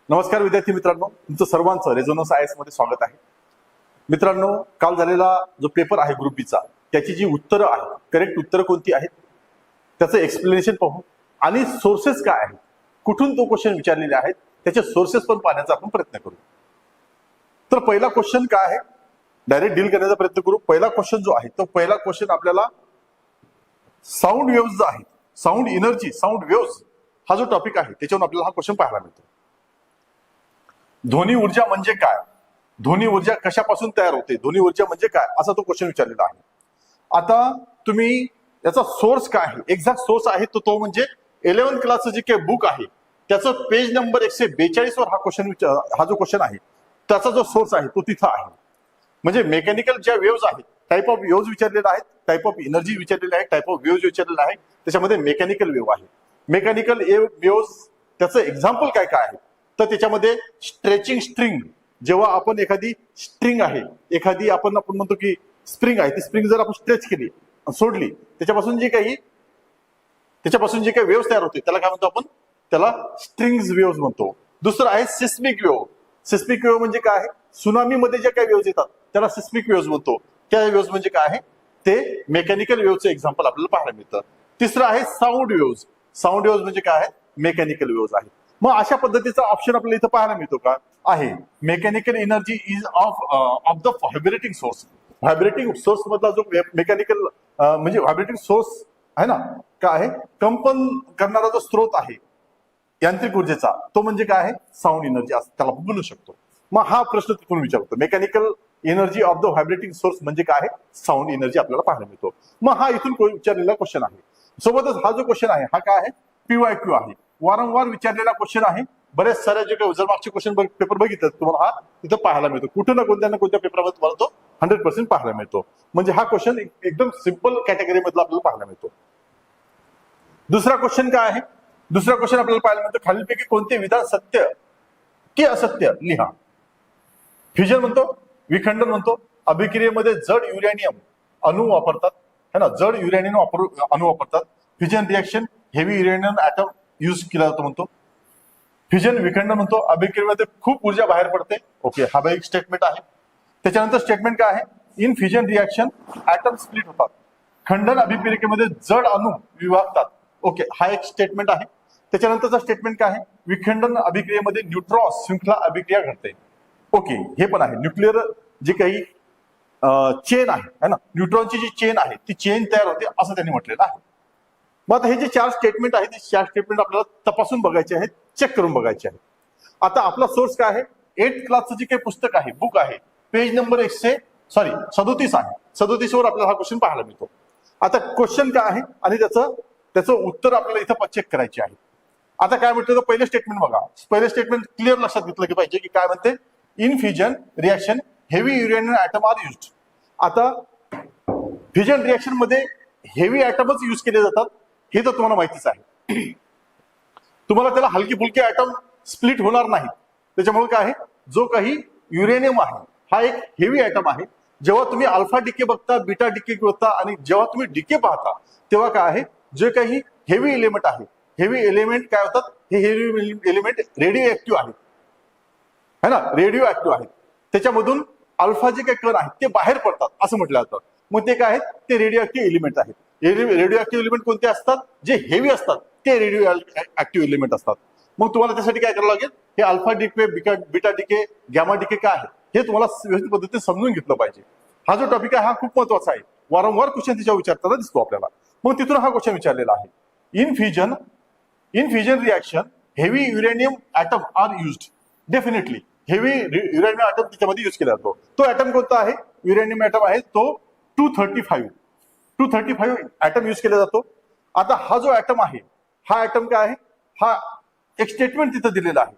नमस्कार विद्यार्थी मित्रांनो, तुमचं सर्वांचं रेझोनन्स आयएस मध्ये स्वागत आहे. मित्रांनो, काल झालेला जो पेपर आहे ग्रुप बीचा, त्याची जी उत्तरं आहेत, करेक्ट उत्तरं कोणती आहेत, त्याचं एक्सप्लेनेशन पाहू आणि सोर्सेस काय आहेत, कुठून तो क्वेश्चन विचारलेले आहेत, त्याचे सोर्सेस पण पाहण्याचा आपण प्रयत्न करू. तर पहिला क्वेश्चन काय आहे, डायरेक्ट डील करण्याचा प्रयत्न करू. पहिला क्वेश्चन जो आहे तो पहिला क्वेश्चन आपल्याला साऊंड वेव्स जो आहे, साऊंड एनर्जी, साऊंड वेव्स हा जो टॉपिक आहे त्याच्यावरून आपल्याला हा क्वेश्चन पाहायला मिळतो. ध्वनी ऊर्जा म्हणजे काय, ध्वनी ऊर्जा कशापासून तयार होते, ध्वनी ऊर्जा म्हणजे काय, असा तो क्वेश्चन विचारलेला आहे. आता तुम्ही याचा सोर्स काय आहे, एक्झॅक्ट सोर्स आहे तो म्हणजे 11th क्लासचं जे काही बुक आहे त्याचं पेज नंबर 142 वर हा क्वेश्चन हा जो क्वेश्चन आहे त्याचा जो सोर्स आहे तो तिथं आहे. म्हणजे मेकॅनिकल ज्या वेव्स आहेत, टाइप ऑफ वेव्स विचारलेला आहे, टाइप ऑफ एनर्जी विचारलेला आहे, टाइप ऑफ वेव्स विचारलेला आहे, त्याच्यामध्ये मेकॅनिकल वेव्ह आहे. मेकॅनिकल वेव्स त्याचं एक्झाम्पल काय काय आहे, तर त्याच्यामध्ये स्ट्रेचिंग स्ट्रिंग, जेव्हा आपण एखादी स्ट्रिंग आहे, एखादी आपण म्हणतो की स्प्रिंग आहे, ती स्प्रिंग जर आपण स्ट्रेच केली सोडली, त्याच्यापासून जे काही वेव्स तयार होते त्याला काय म्हणतो आपण, त्याला स्ट्रिंग्स वेव्स म्हणतो. दुसरं आहे सिस्मिक वेव्ह. सिस्मिक वेव्ह म्हणजे काय आहे, सुनामीमध्ये जे काही वेव्स येतात त्याला सिस्मिक वेव्स म्हणतो. त्या वेव्स म्हणजे काय आहे, ते मेकॅनिकल वेव्हचं एक्झाम्पल आपल्याला पाहायला मिळतं. तिसरं आहे साऊंड वेव्स. साऊंड वेव्स म्हणजे काय आहे, मेकॅनिकल वेव्स आहे. मग अशा पद्धतीचा ऑप्शन आपल्याला इथं पाहायला मिळतो का, आहे. Mechanical energy is of the vibrating source. Vibrating source मधला जो मेकॅनिकल म्हणजे व्हायब्रेटिंग सोर्स आहे ना, काय आहे, कंपन करणारा जो स्रोत आहे यांत्रिक ऊर्जेचा, तो म्हणजे काय आहे, साऊंड एनर्जी असं त्याला आपण म्हणू शकतो. मग हा प्रश्न तिथून विचारतो, mechanical energy of the vibrating source म्हणजे काय आहे, साऊंड एनर्जी आपल्याला पाहायला मिळतो. मग हा इथून विचारलेला क्वेश्चन आहे. सोबतच हा जो क्वेश्चन आहे हा काय आहे, PYQ आहे, वारंवार विचारलेला क्वेश्चन आहे. बरेच सारे जे काही जर मागचे क्वेश्चन पेपर बघितलं तुम्हाला हा तिथं पाहायला मिळतो, कुठं ना कोणत्या पेपरमध्ये तुम्हाला तो 100% पाहायला मिळतो. म्हणजे हा क्वेश्चन एकदम सिंपल कॅटेगरी मधला आपल्याला पाहायला मिळतो. दुसरा क्वेश्चन काय आहे, दुसरा क्वेश्चन आपल्याला पाहायला मिळतो, खालीलपैकी कोणते विधान सत्य की असत्य लिहा. फ्युजन म्हणतो, विखंडन म्हणतो, अभिक्रियेमध्ये जड युरेनियम अणू वापरतात है ना, जड युरेनियम अणू वापरतात. Fusion reaction heavy uranium atom use केला जातो म्हणतो. फ्युजन विखंडन म्हणतो, अभिक्रियेमध्ये खूप ऊर्जा बाहेर पडते. ओके, हा एक स्टेटमेंट आहे. त्याच्यानंतर स्टेटमेंट काय आहे, in fusion reaction atom split होतात. खंडन अभिक्रियेमध्ये जड अणू विभागतात. ओके, हा एक स्टेटमेंट आहे. त्याच्यानंतरचा स्टेटमेंट काय आहे, विखंडन अभिक्रियेमध्ये न्यूट्रॉन श्रृंखला अभिक्रिया घडते. ओके, हे पण आहे. न्यूक्लिअर जे काही चेन आहे ना, न्यूट्रॉनची जी चेन आहे ती चेन तयार होते असं त्यांनी म्हटलेलं आहे. मग आता हे जे 4 स्टेटमेंट आहेत, ते 4 स्टेटमेंट आपल्याला तपासून बघायचे आहेत, चेक करून बघायचे आहेत. आता आपला सोर्स काय आहे, 8th क्लासचं जे काही पुस्तक आहे, बुक आहे, पेज नंबर 37 आहे. 37 वर आपल्याला हा क्वेश्चन पाहायला मिळतो. आता क्वेश्चन काय आहे आणि त्याचं उत्तर आपल्याला इथं चेक करायचे आहे. आता काय म्हटलं, तर पहिलं स्टेटमेंट बघा. पहिलं स्टेटमेंट क्लिअर लक्षात घेतलं की पाहिजे की काय म्हणते, in fusion reaction heavy uranium atom are used. आता फ्युजन रिएक्शन मध्ये हेवी ऍटमच यूज केले जातात हे तर तुम्हाला माहितीच आहे. तुम्हाला त्याला हलकी फुलके ऍटम स्प्लिट होणार नाही. त्याच्यामुळे काय आहे, जो काही युरेनियम आहे हा एक हेवी ऍटम आहे. जेव्हा तुम्ही अल्फा डिके बघता, बीटा डिके बघता आणि जेव्हा तुम्ही डिके पाहता तेव्हा काय आहे, जे काही हेवी एलिमेंट आहे, हेवी एलिमेंट काय होतात, हे हेवी एलिमेंट रेडिओ ऍक्टिव्ह आहेत है ना, रेडिओ ऍक्टिव्ह आहेत. त्याच्यामधून अल्फा जे काही कण आहेत ते बाहेर पडतात असं म्हटलं जातं. मग ते काय आहेत, ते रेडिओ ऍक्टिव्ह एलिमेंट आहेत. रेडिओ ऍक्टिव्ह एलिमेंट कोणते असतात, जे हेवी असतात ते रेडिओ ऍक्टिव्ह एलिमेंट असतात. मग तुम्हाला त्यासाठी काय करावं लागेल, हे alpha decay, beta decay, gamma decay काय आहे हे तुम्हाला व्यवस्थित पद्धतीने समजून घेतलं पाहिजे. हा जो टॉपिक आहे हा खूप महत्वाचा आहे, वारंवार क्वेश्चन त्याच्यावर विचारताना दिसतो आपल्याला. मग तिथून हा क्वेश्चन विचारलेला आहे, in fusion reaction heavy uranium atom are used. Definitely heavy uranium atom त्याच्यामध्ये युज केला जातो. तो ऍटम कोणता आहे, युरेनियम ऍटम आहे तो 235 ऍटम युज केला जातो. आता हा जो ऍटम आहे, हा ऍटम काय आहे, हा एक स्टेटमेंट तिथं दिलेला आहे.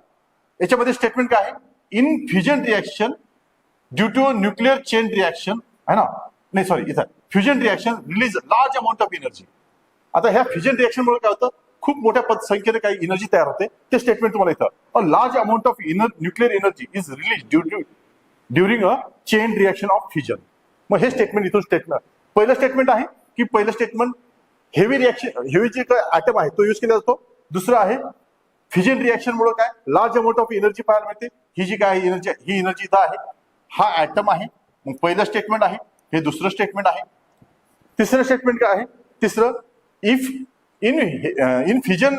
याच्यामध्ये स्टेटमेंट काय आहे, in fusion reaction due to nuclear chain reaction है ना, नाही सॉरी, इथं fusion reaction release large amount of energy. आता ह्या फ्युजन रिएक्शन मुळे काय होतं, खूप मोठ्या संख्येने काही एनर्जी तयार होते. ते स्टेटमेंट तुम्हाला इथं, a large amount of nuclear energy is release during a chain reaction of fusion. मग हे स्टेटमेंट इथून पहिलं स्टेटमेंट आहे की पहिलं स्टेटमेंट हेवी रिएक्शन, हेवी जे काय ऍटम आहे तो यूज केला जातो. दुसरं आहे फिजन रिॲक्शन मुळे काय लार्ज अमाऊंट ऑफ एनर्जी पाहायला मिळते. ही जी काय एनर्जी ही एनर्जी इथं आहे, हा ऍटम आहे. मग पहिलं स्टेटमेंट आहे, हे दुसरं स्टेटमेंट आहे. तिसरं स्टेटमेंट काय आहे, तिसरं if in fission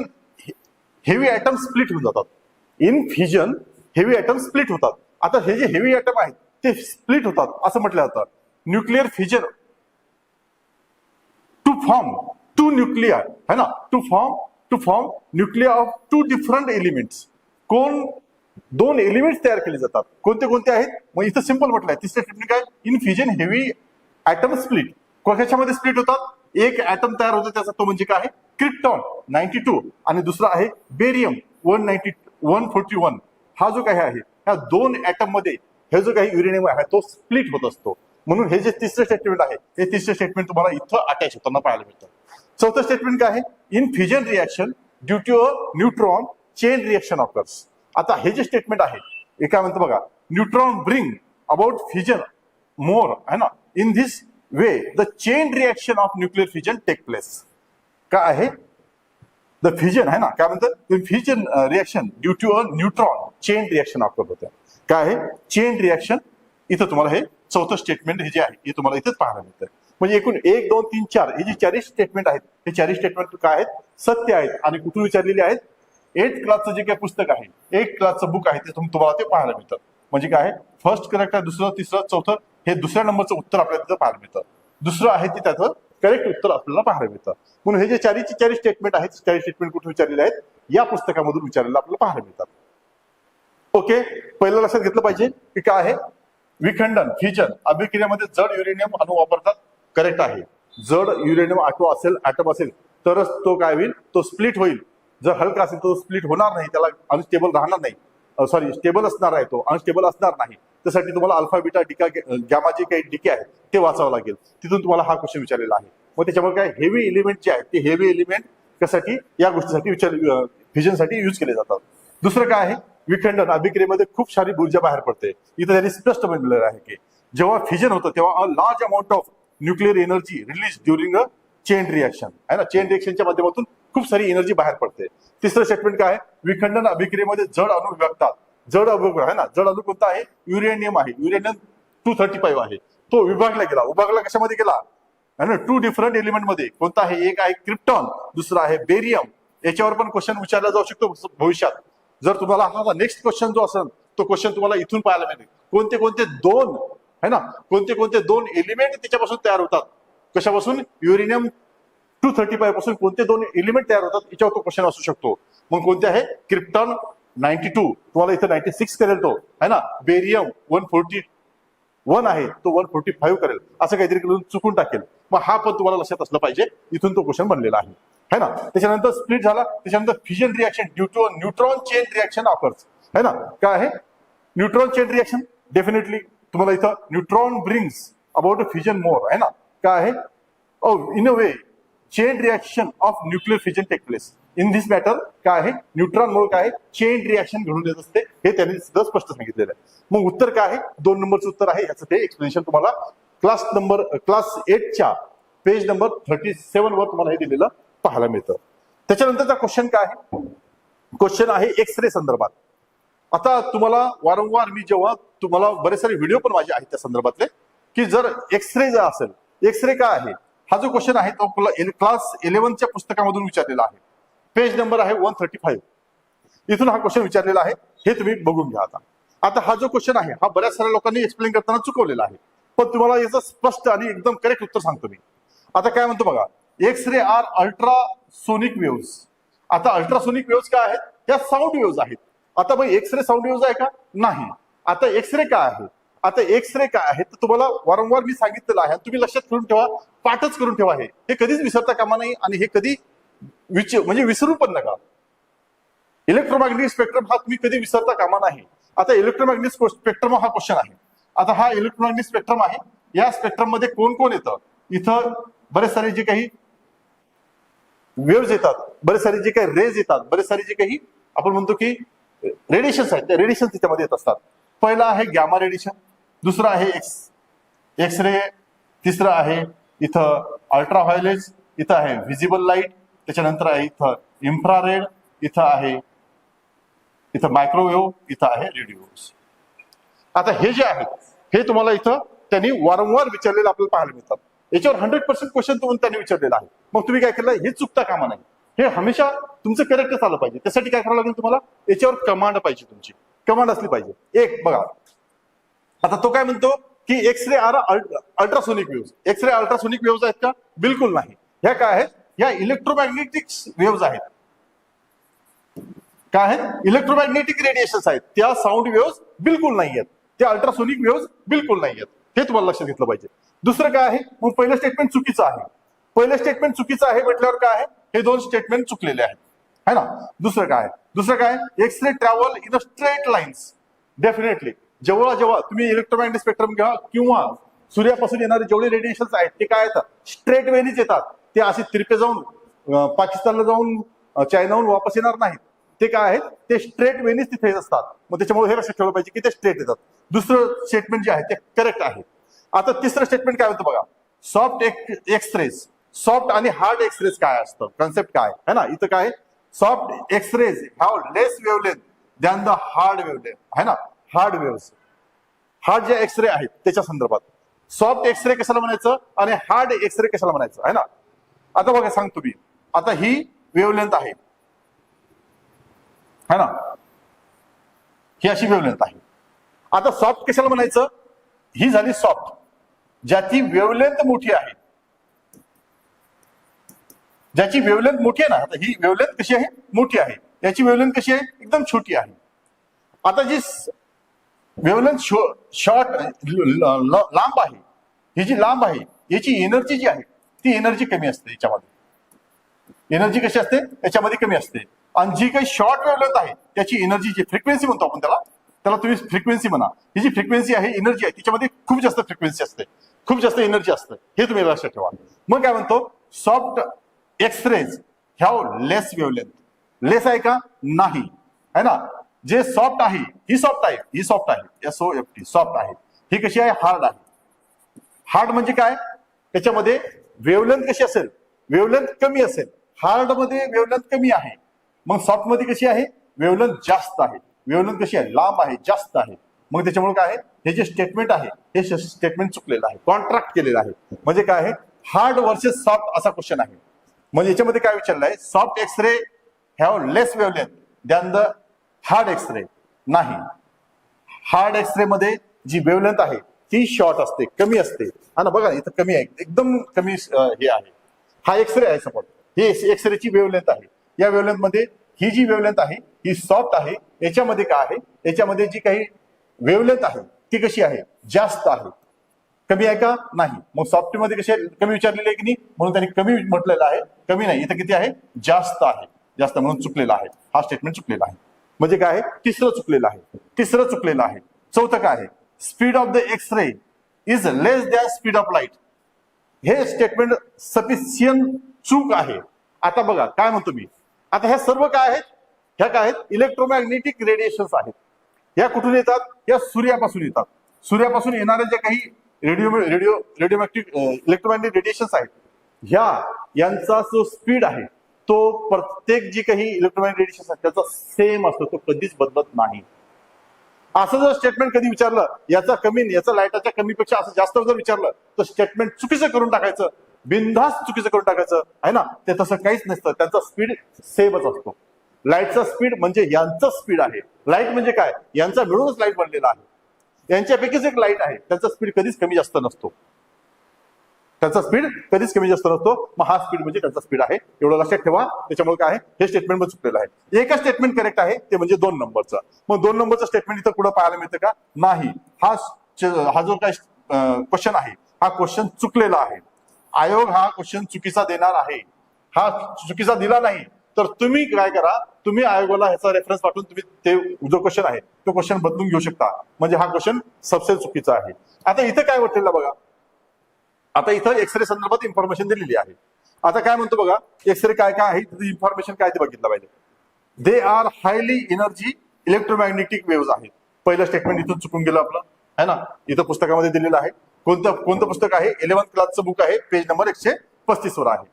heavy atom split होऊन जातात. In fission heavy atom split होतात. आता हे जे हेवी ऍटम आहेत ते स्प्लिट होतात असं म्हटलं जातं. Nuclear fission to form two nuclear है ना, to form nuclear of two different elements. कोण दोन एलिमेंट्स तयार केले जातात. कोणते कोणते आहेत, मग इथं सिंपल म्हटलंय. तिसऱ्या टेक्निक काय, in fission heavy atom split. कशामध्ये स्प्लिट होतात, एक ऍटम तयार होतो त्याचा, तो म्हणजे काय आहे क्रिप्टॉन 92 आणि दुसरा आहे बेरियम 141. हा जो काही आहे ह्या दोन ऍटम मध्ये हे जो काही युरेनियम आहे तो स्प्लिट होत असतो. म्हणून हे जे तिसरं स्टेटमेंट आहे हे तिसरं स्टेटमेंट तुम्हाला इथं अटॅच होताना पाहायला मिळतं. चौथं स्टेटमेंट काय आहे, in fission reaction due to a neutron chain reaction occurs. आता हे जे स्टेटमेंट आहे हे काय म्हणतं बघा, neutron bring about fission more है ना, in this way the chain reaction of nuclear fission take place. काय आहे द फिजन है ना, काय म्हणतं fission reaction due to a neutron chain reaction occur होते. काय आहे चेन रिॲक्शन. इथं तुम्हाला हे चौथं स्टेटमेंट हे जे आहे हे तुम्हाला इथेच पाहायला मिळतं. म्हणजे एकूण 1 2 3 4 हे जे चारही स्टेटमेंट आहेत हे चारही स्टेटमेंट काय आहेत, सत्य आहेत आणि कुठून विचारलेले आहेत. 8th क्लासचं जे काही पुस्तक आहे, 8th क्लासचं बुक आहे ते तुम्हाला ते पाहायला मिळतं. म्हणजे काय आहे फर्स्ट करेक्ट आहे, दुसरं तिसरं चौथं हे दुसऱ्या नंबरचं उत्तर आपल्याला तिथं पाहायला मिळतं. दुसरं आहे ते त्याचं करेक्ट उत्तर आपल्याला पाहायला मिळतं. म्हणून हे जे चारी स्टेटमेंट आहेत, चारी स्टेटमेंट कुठून विचारलेले आहेत, या पुस्तकामधून विचारलेलं आपल्याला पाहायला मिळतात. ओके, पहिलं लक्षात घेतलं पाहिजे की काय आहे विखंडन फिजन अभिक्रियामध्ये जड युरेनियम अणू वापरतात. करेक्ट आहे. जड युरेनियम ऍटम असेल तरच तो काय होईल, तो स्प्लिट होईल. जर हलका असेल तो स्प्लिट होणार नाही, त्याला अनस्टेबल राहणार नाही. सॉरी स्टेबल असणार आहे, तो अनस्टेबल असणार नाही. त्यासाठी तुम्हाला अल्फा बीटा डिका गॅमा जे काही डिके आहेत ते वाचावं लागेल. तिथून तुम्हाला हा क्वेश्चन विचारलेला आहे. मग त्याच्यामुळे काय हेवी एलिमेंट जे आहेत ते हेवी एलिमेंट कशासाठी या गोष्टीसाठी फिजनसाठी यूज केले जातात. दुसरं काय आहे विखंडन अभिक्रियेमध्ये खूप सारी ऊर्जा बाहेर पडते. इथं त्यांनी स्पष्ट बनलेलं आहे की जेव्हा फिजन होतं तेव्हा a large amount of nuclear energy release during a chain reaction आहे ना, चेन रिॲक्शनच्या माध्यमातून खूप सारी एनर्जी बाहेर पडते. तिसरं स्टेटमेंट काय आहे विखंडन अभिक्रियेमध्ये जड अणू विभागतात. जड अणू आहे ना, जड अणू कोणता आहे युरेनियम आहे. युरेनियम 235 आहे. तो विभागला कशामध्ये गेला है ना, 2 डिफरंट एलिमेंट मध्ये. कोणता आहे, एक आहे क्रिप्टॉन, दुसरा आहे बेरियम. याच्यावर पण क्वेश्चन विचारला जाऊ शकतो भविष्यात. जर तुम्हाला हा नेक्स्ट क्वेश्चन जो असेल तो क्वेश्चन तुम्हाला इथून पाहायला मिळेल. कोणते कोणते दोन है ना, कोणते दोन एलिमेंट त्याच्यापासून तयार होतात. कशापासून, युरेनियम 235 पासून कोणते दोन एलिमेंट तयार होतात याच्यावर तो क्वेश्चन असू शकतो. मग कोणते आहे क्रिप्टॉन 92, तुम्हाला इथं 96 करेल तो है ना. बेरियम 141 आहे, तो 145 करेल. असं काहीतरी करून चुकून टाकेल. मग हा पण तुम्हाला लक्षात असलं पाहिजे. इथून तो क्वेश्चन बनलेला आहे है ना. त्याच्यानंतर स्प्लिट झाला, त्याच्यानंतर fission reaction due to neutron chain reaction occurs है ना. काय आहे न्यूट्रॉन चेन रिॲक्शन, डेफिनेटली तुम्हाला इथं neutron brings about fission more है ना. काय आहे in a way chain reaction of nuclear fission take place in this matter. काय आहे न्यूट्रॉन मुळे काय चेन रिॲक्शन घडून येत असते, हे त्यांनी सुद्धा स्पष्ट सांगितलेलं आहे. मग उत्तर काय आहे, 2 नंबरचं उत्तर आहे. याचं ते एक्सप्लेनेशन तुम्हाला क्लास 8च्या पेज नंबर 37 वर तुम्हाला हे दिलेलं पाहायला मिळतं. त्याच्यानंतरचा क्वेश्चन काय आहे, क्वेश्चन आहे एक्सरे संदर्भात. आता तुम्हाला वारंवार मी जेव्हा तुम्हाला बरेच सारे व्हिडिओ पण माझे आहेत त्या संदर्भातले, की जर एक्सरे जर असेल, एक्सरे काय आहे, हा जो क्वेश्चन आहे तो क्लास 11च्या पुस्तकामधून विचारलेला आहे. पेज नंबर आहे 135. इथून हा क्वेश्चन विचारलेला आहे, हे तुम्ही बघून घ्या. आता हा जो क्वेश्चन आहे हा बऱ्याच साऱ्या लोकांनी एक्सप्लेन करताना चुकवलेला आहे, पण तुम्हाला याचं स्पष्ट आणि एकदम करेक्ट उत्तर सांगतो मी. आता काय म्हणतो बघा, एक्सरे आर अल्ट्रासोनिक वेव्स. आता अल्ट्रासोनिक वेव्स काय आहेत, त्या साऊंड वेव्स आहेत. आता मग एक्सरे साऊंड वेव्स आहे का, नाही. आता एक्सरे काय आहे, आता एक्सरे काय आहे तर तुम्हाला वारंवार मी सांगितलेलं आहे. तुम्ही लक्षात करून ठेवा, पाठच करून ठेवा. हे कधीच विसरता कामा नाही आणि हे कधी म्हणजे विसरू पण नका. इलेक्ट्रोमॅग्नेटिक स्पेक्ट्रम हा तुम्ही कधी विसरता कामा नाही. आता इलेक्ट्रोमॅग्नेटिक स्पेक्ट्रम हा क्वेश्चन आहे. आता हा इलेक्ट्रोमॅग्नेटिक स्पेक्ट्रम आहे. या स्पेक्ट्रम मध्ये कोण कोण येतं, इथं बरेच सारे जे काही वेव्हज येतात, बरेच सारे जे काही रेज येतात, बरेच सारे जे काही आपण म्हणतो की रेडिएशन्स आहेत, त्या रेडिएशन त्याच्यामध्ये येत असतात. पहिला आहे गॅमा रेडिएशन, दुसरा आहे एक्सरे, तिसरं आहे इथं अल्ट्राव्हायोलेट, इथं आहे व्हिजिबल लाईट, त्याच्यानंतर आहे इथं इन्फ्रारेड, इथं आहे इथं मायक्रोवेव्ह, इथं आहे रेडिओ वेव्स. आता हे जे आहे हे तुम्हाला इथं त्यांनी वारंवार विचारलेलं आपल्याला पाहायला मिळतात. याच्यावर 100% क्वेश्चन तुम्हाला त्यांनी विचारलेला आहे. मग तुम्ही काय केलं, हे चुकता कामा नाही. हे हमेशा तुमचं करेक्टच आलं पाहिजे. त्यासाठी काय करावं लागेल तुम्हाला, याच्यावर कमांड पाहिजे, तुमची कमांड असली पाहिजे. एक बघा, आता तो काय म्हणतो की X-ray are ultrasonic waves. X-ray ultrasonic waves आहेत का? बिलकुल नाही. ह्या काय आहेत, ह्या इलेक्ट्रोमॅग्नेटिक वेव्स आहेत. काय आहेत? इलेक्ट्रोमॅग्नेटिक रेडिएशन्स आहेत. त्या साऊंड वेव्स बिलकुल नाही आहेत, त्या अल्ट्रासोनिक वेव्स बिलकुल नाही आहेत. हे तुम्हाला लक्षात घेतलं पाहिजे. दुसरं काय आहे, मग पहिलं स्टेटमेंट चुकीचं आहे. पहिलं स्टेटमेंट चुकीचं आहे म्हटल्यावर काय आहे, हे दोन स्टेटमेंट चुकलेले आहेत, है ना. दुसरं काय, दुसरं काय, X-ray travel in a straight lines. Definitely जेव्हा जेव्हा तुम्ही इलेक्ट्रोमॅग्नेटिक स्पेक्ट्रम घ्या किंवा सूर्यापासून येणारे जेवढे रेडिएशन्स आहेत ते काय येतात, स्ट्रेट वेनीच येतात. ते असे तिरपे जाऊन पाकिस्तानला जाऊन चायनाहून वापस येणार नाहीत. ते काय आहेत, ते स्ट्रेट वेनीच तिथे असतात. मग त्याच्यामुळे हे लक्षात ठेवलं पाहिजे की ते स्ट्रेट येतात. दुसरं स्टेटमेंट जे आहे ते करेक्ट आहे. आता तिसरं स्टेटमेंट काय होतं बघा, सॉफ्ट एक्सरेज. सॉफ्ट आणि हार्ड एक्सरेज काय असतं, कन्सेप्ट काय है ना. इथं काय, soft X-rays have less wavelength than the hard wavelength, है ना. हार्ड वेव्स, हार्ड जे एक्सरे आहेत त्याच्या संदर्भात सॉफ्ट एक्सरे कशाला म्हणायचं आणि हार्ड एक्सरे कशाला म्हणायचं, है ना. आता बघा सांगतो मी, आता ही वेवलेंथ आहे, है ना, ही अशी वेवलेंथ आहे. आता सॉफ्ट कशाला म्हणायचं, ही झाली सॉफ्ट ज्याची वेवलेंथ मोठी आहे. ज्याची वेवलेंथ मोठी आहे ना, आता ही वेवलेंथ कशी आहे, मोठी आहे. याची वेवलेंथ कशी आहे, एकदम छोटी आहे. आता जी वेवलेंथ शॉर्ट लांब आहे, ही जी लांब आहे याची एनर्जी जी आहे ती एनर्जी कमी असते. याच्यामध्ये एनर्जी कशी असते, याच्यामध्ये कमी असते. आणि जी काही शॉर्ट वेवलेंथ आहे त्याची एनर्जी, जी फ्रिक्वेन्सी म्हणतो आपण त्याला तुम्ही फ्रिक्वेन्सी म्हणा, ही जी फ्रिक्वेन्सी आहे, एनर्जी आहे, तिच्यामध्ये खूप जास्त फ्रिक्वेन्सी असते, खूप जास्त एनर्जी असते. हे तुम्ही लक्षात ठेवा. मग काय म्हणतो, soft X-rays have less wavelength. Less आहे का, नाही, है ना. जे सॉफ्ट आहे, ही सॉफ्ट आहे, ही सॉफ्ट आहे, SOFT सॉफ्ट आहे. ही कशी आहे, हार्ड आहे. हार्ड म्हणजे काय, त्याच्यामध्ये वेवलेंथ कशी असेल, वेवलेंथ कमी असेल. हार्ड मध्ये वेवलेंथ कमी आहे. मग सॉफ्ट मध्ये कशी आहे, वेवलेंथ जास्त आहे. वेवलेंथ कशी आहे, लांब आहे, जास्त आहे. मग त्याच्यामुळे काय आहे, हे जे स्टेटमेंट आहे हे स्टेटमेंट चुकलेलं आहे, कॉन्ट्रॅक्ट केलेलं आहे. म्हणजे काय आहे, हार्ड वर्सेस सॉफ्ट असा क्वेश्चन आहे. म्हणजे याच्यामध्ये काय विचारलंय, soft X ray have less wavelength than the hard X ray. नाही, हार्ड एक्सरे मध्ये जी वेवलेंथ आहे ती शॉर्ट असते, कमी असते. हा ना, बघा इथं कमी आहे, एकदम कमी हे आहे. हा एक्सरे आहे सपोज, ही एक्सरेची वेवलेंथ आहे. या वेवलेंथ मध्ये ही जी वेवलेंथ आहे ही सॉफ्ट आहे. याच्यामध्ये काय आहे, याच्यामध्ये जी काही वेवलेंथ आहे ती कशी आहे, जास्त आहे. कमी आहे का, नाही. मग सॉफ्ट मध्ये कशी कमी विचारलेली आहे की नाही, म्हणून त्यांनी कमी म्हटलेलं आहे. कमी नाही, इथं किती आहे, जास्त आहे. जास्त म्हणून चुकलेला आहे, हा स्टेटमेंट चुकलेला आहे. म्हणजे काय आहे, तिसरं चुकलेलं आहे. तिसरं चुकलेलं आहे. चौथं काय आहे, speed of the X-ray is less than speed of light. हे स्टेटमेंट सफिशियंट चूक आहे. आता बघा काय म्हणतो मी, आता ह्या सर्व काय आहेत, ह्या काय आहेत, इलेक्ट्रोमॅग्नेटिक रेडिएशन्स आहेत. ह्या कुठून येतात, या सूर्यापासून येतात. सूर्यापासून येणाऱ्या ज्या काही रेडिओमॅग्नेटिक इलेक्ट्रोमॅग्नेटिक रेडिएशन्स आहेत, यांचा जो स्पीड आहे तो प्रत्येक जी काही इलेक्ट्रोमॅग्नेटिक रेडिएशन आहे त्याचा सेम असतो, तो कधीच बदलत नाही. असं जर स्टेटमेंट कधी विचारलं, याचा कमी, याचा लाईटाच्या कमीपेक्षा असं जास्त जर विचारलं तर स्टेटमेंट चुकीचं करून टाकायचं, बिनधास्त चुकीचं करून टाकायचं, आहे ना. ते तसं काहीच नसतं, त्यांचा स्पीड सेमच असतो. लाईटचा स्पीड म्हणजे यांचं स्पीड आहे. लाईट म्हणजे काय, यांचा मिळूनच लाईट बनलेला आहे. यांच्यापैकीच एक लाईट आहे, त्यांचा स्पीड कधीच कमी जास्त नसतो. त्यांचा स्पीड कधीच कमी जास्त नसतो. मग हा स्पीड म्हणजे त्यांचा स्पीड आहे, एवढं लक्षात ठेवा. त्याच्यामुळे काय आहे, हे स्टेटमेंट पण चुकलेलं आहे. एकच स्टेटमेंट करेक्ट आहे, ते म्हणजे 2 नंबरचं. मग 2 नंबरचं स्टेटमेंट इथं कुठं पाहायला मिळतं का, नाही. हा जो काय क्वेश्चन आहे हा क्वेश्चन चुकलेला आहे. आयोग हा क्वेश्चन चुकीचा देणार आहे. हा चुकीचा दिला नाही तर तुम्ही काय करा, तुम्ही आयोगाला ह्याचा रेफरन्स पाठवून तुम्ही ते जो क्वेश्चन आहे तो क्वेश्चन बदलून घेऊ शकता. म्हणजे हा क्वेश्चन सबसे चुकीचा आहे. आता इथं काय म्हटलेलं बघा, आता इथं एक्सरे संदर्भात इन्फॉर्मेशन दिलेली आहे. आता काय म्हणतो बघा, एक्सरे काय काय आहे, इन्फॉर्मेशन काय ते बघितलं पाहिजे. They are highly energy electromagnetic waves आहेत. पहिलं स्टेटमेंट इथून चुकून गेलं आपलं, है ना. इथं पुस्तकामध्ये दिलेलं आहे. कोणतं पुस्तक आहे, 11th क्लासचं बुक आहे, पेज नंबर 135 वर आहे,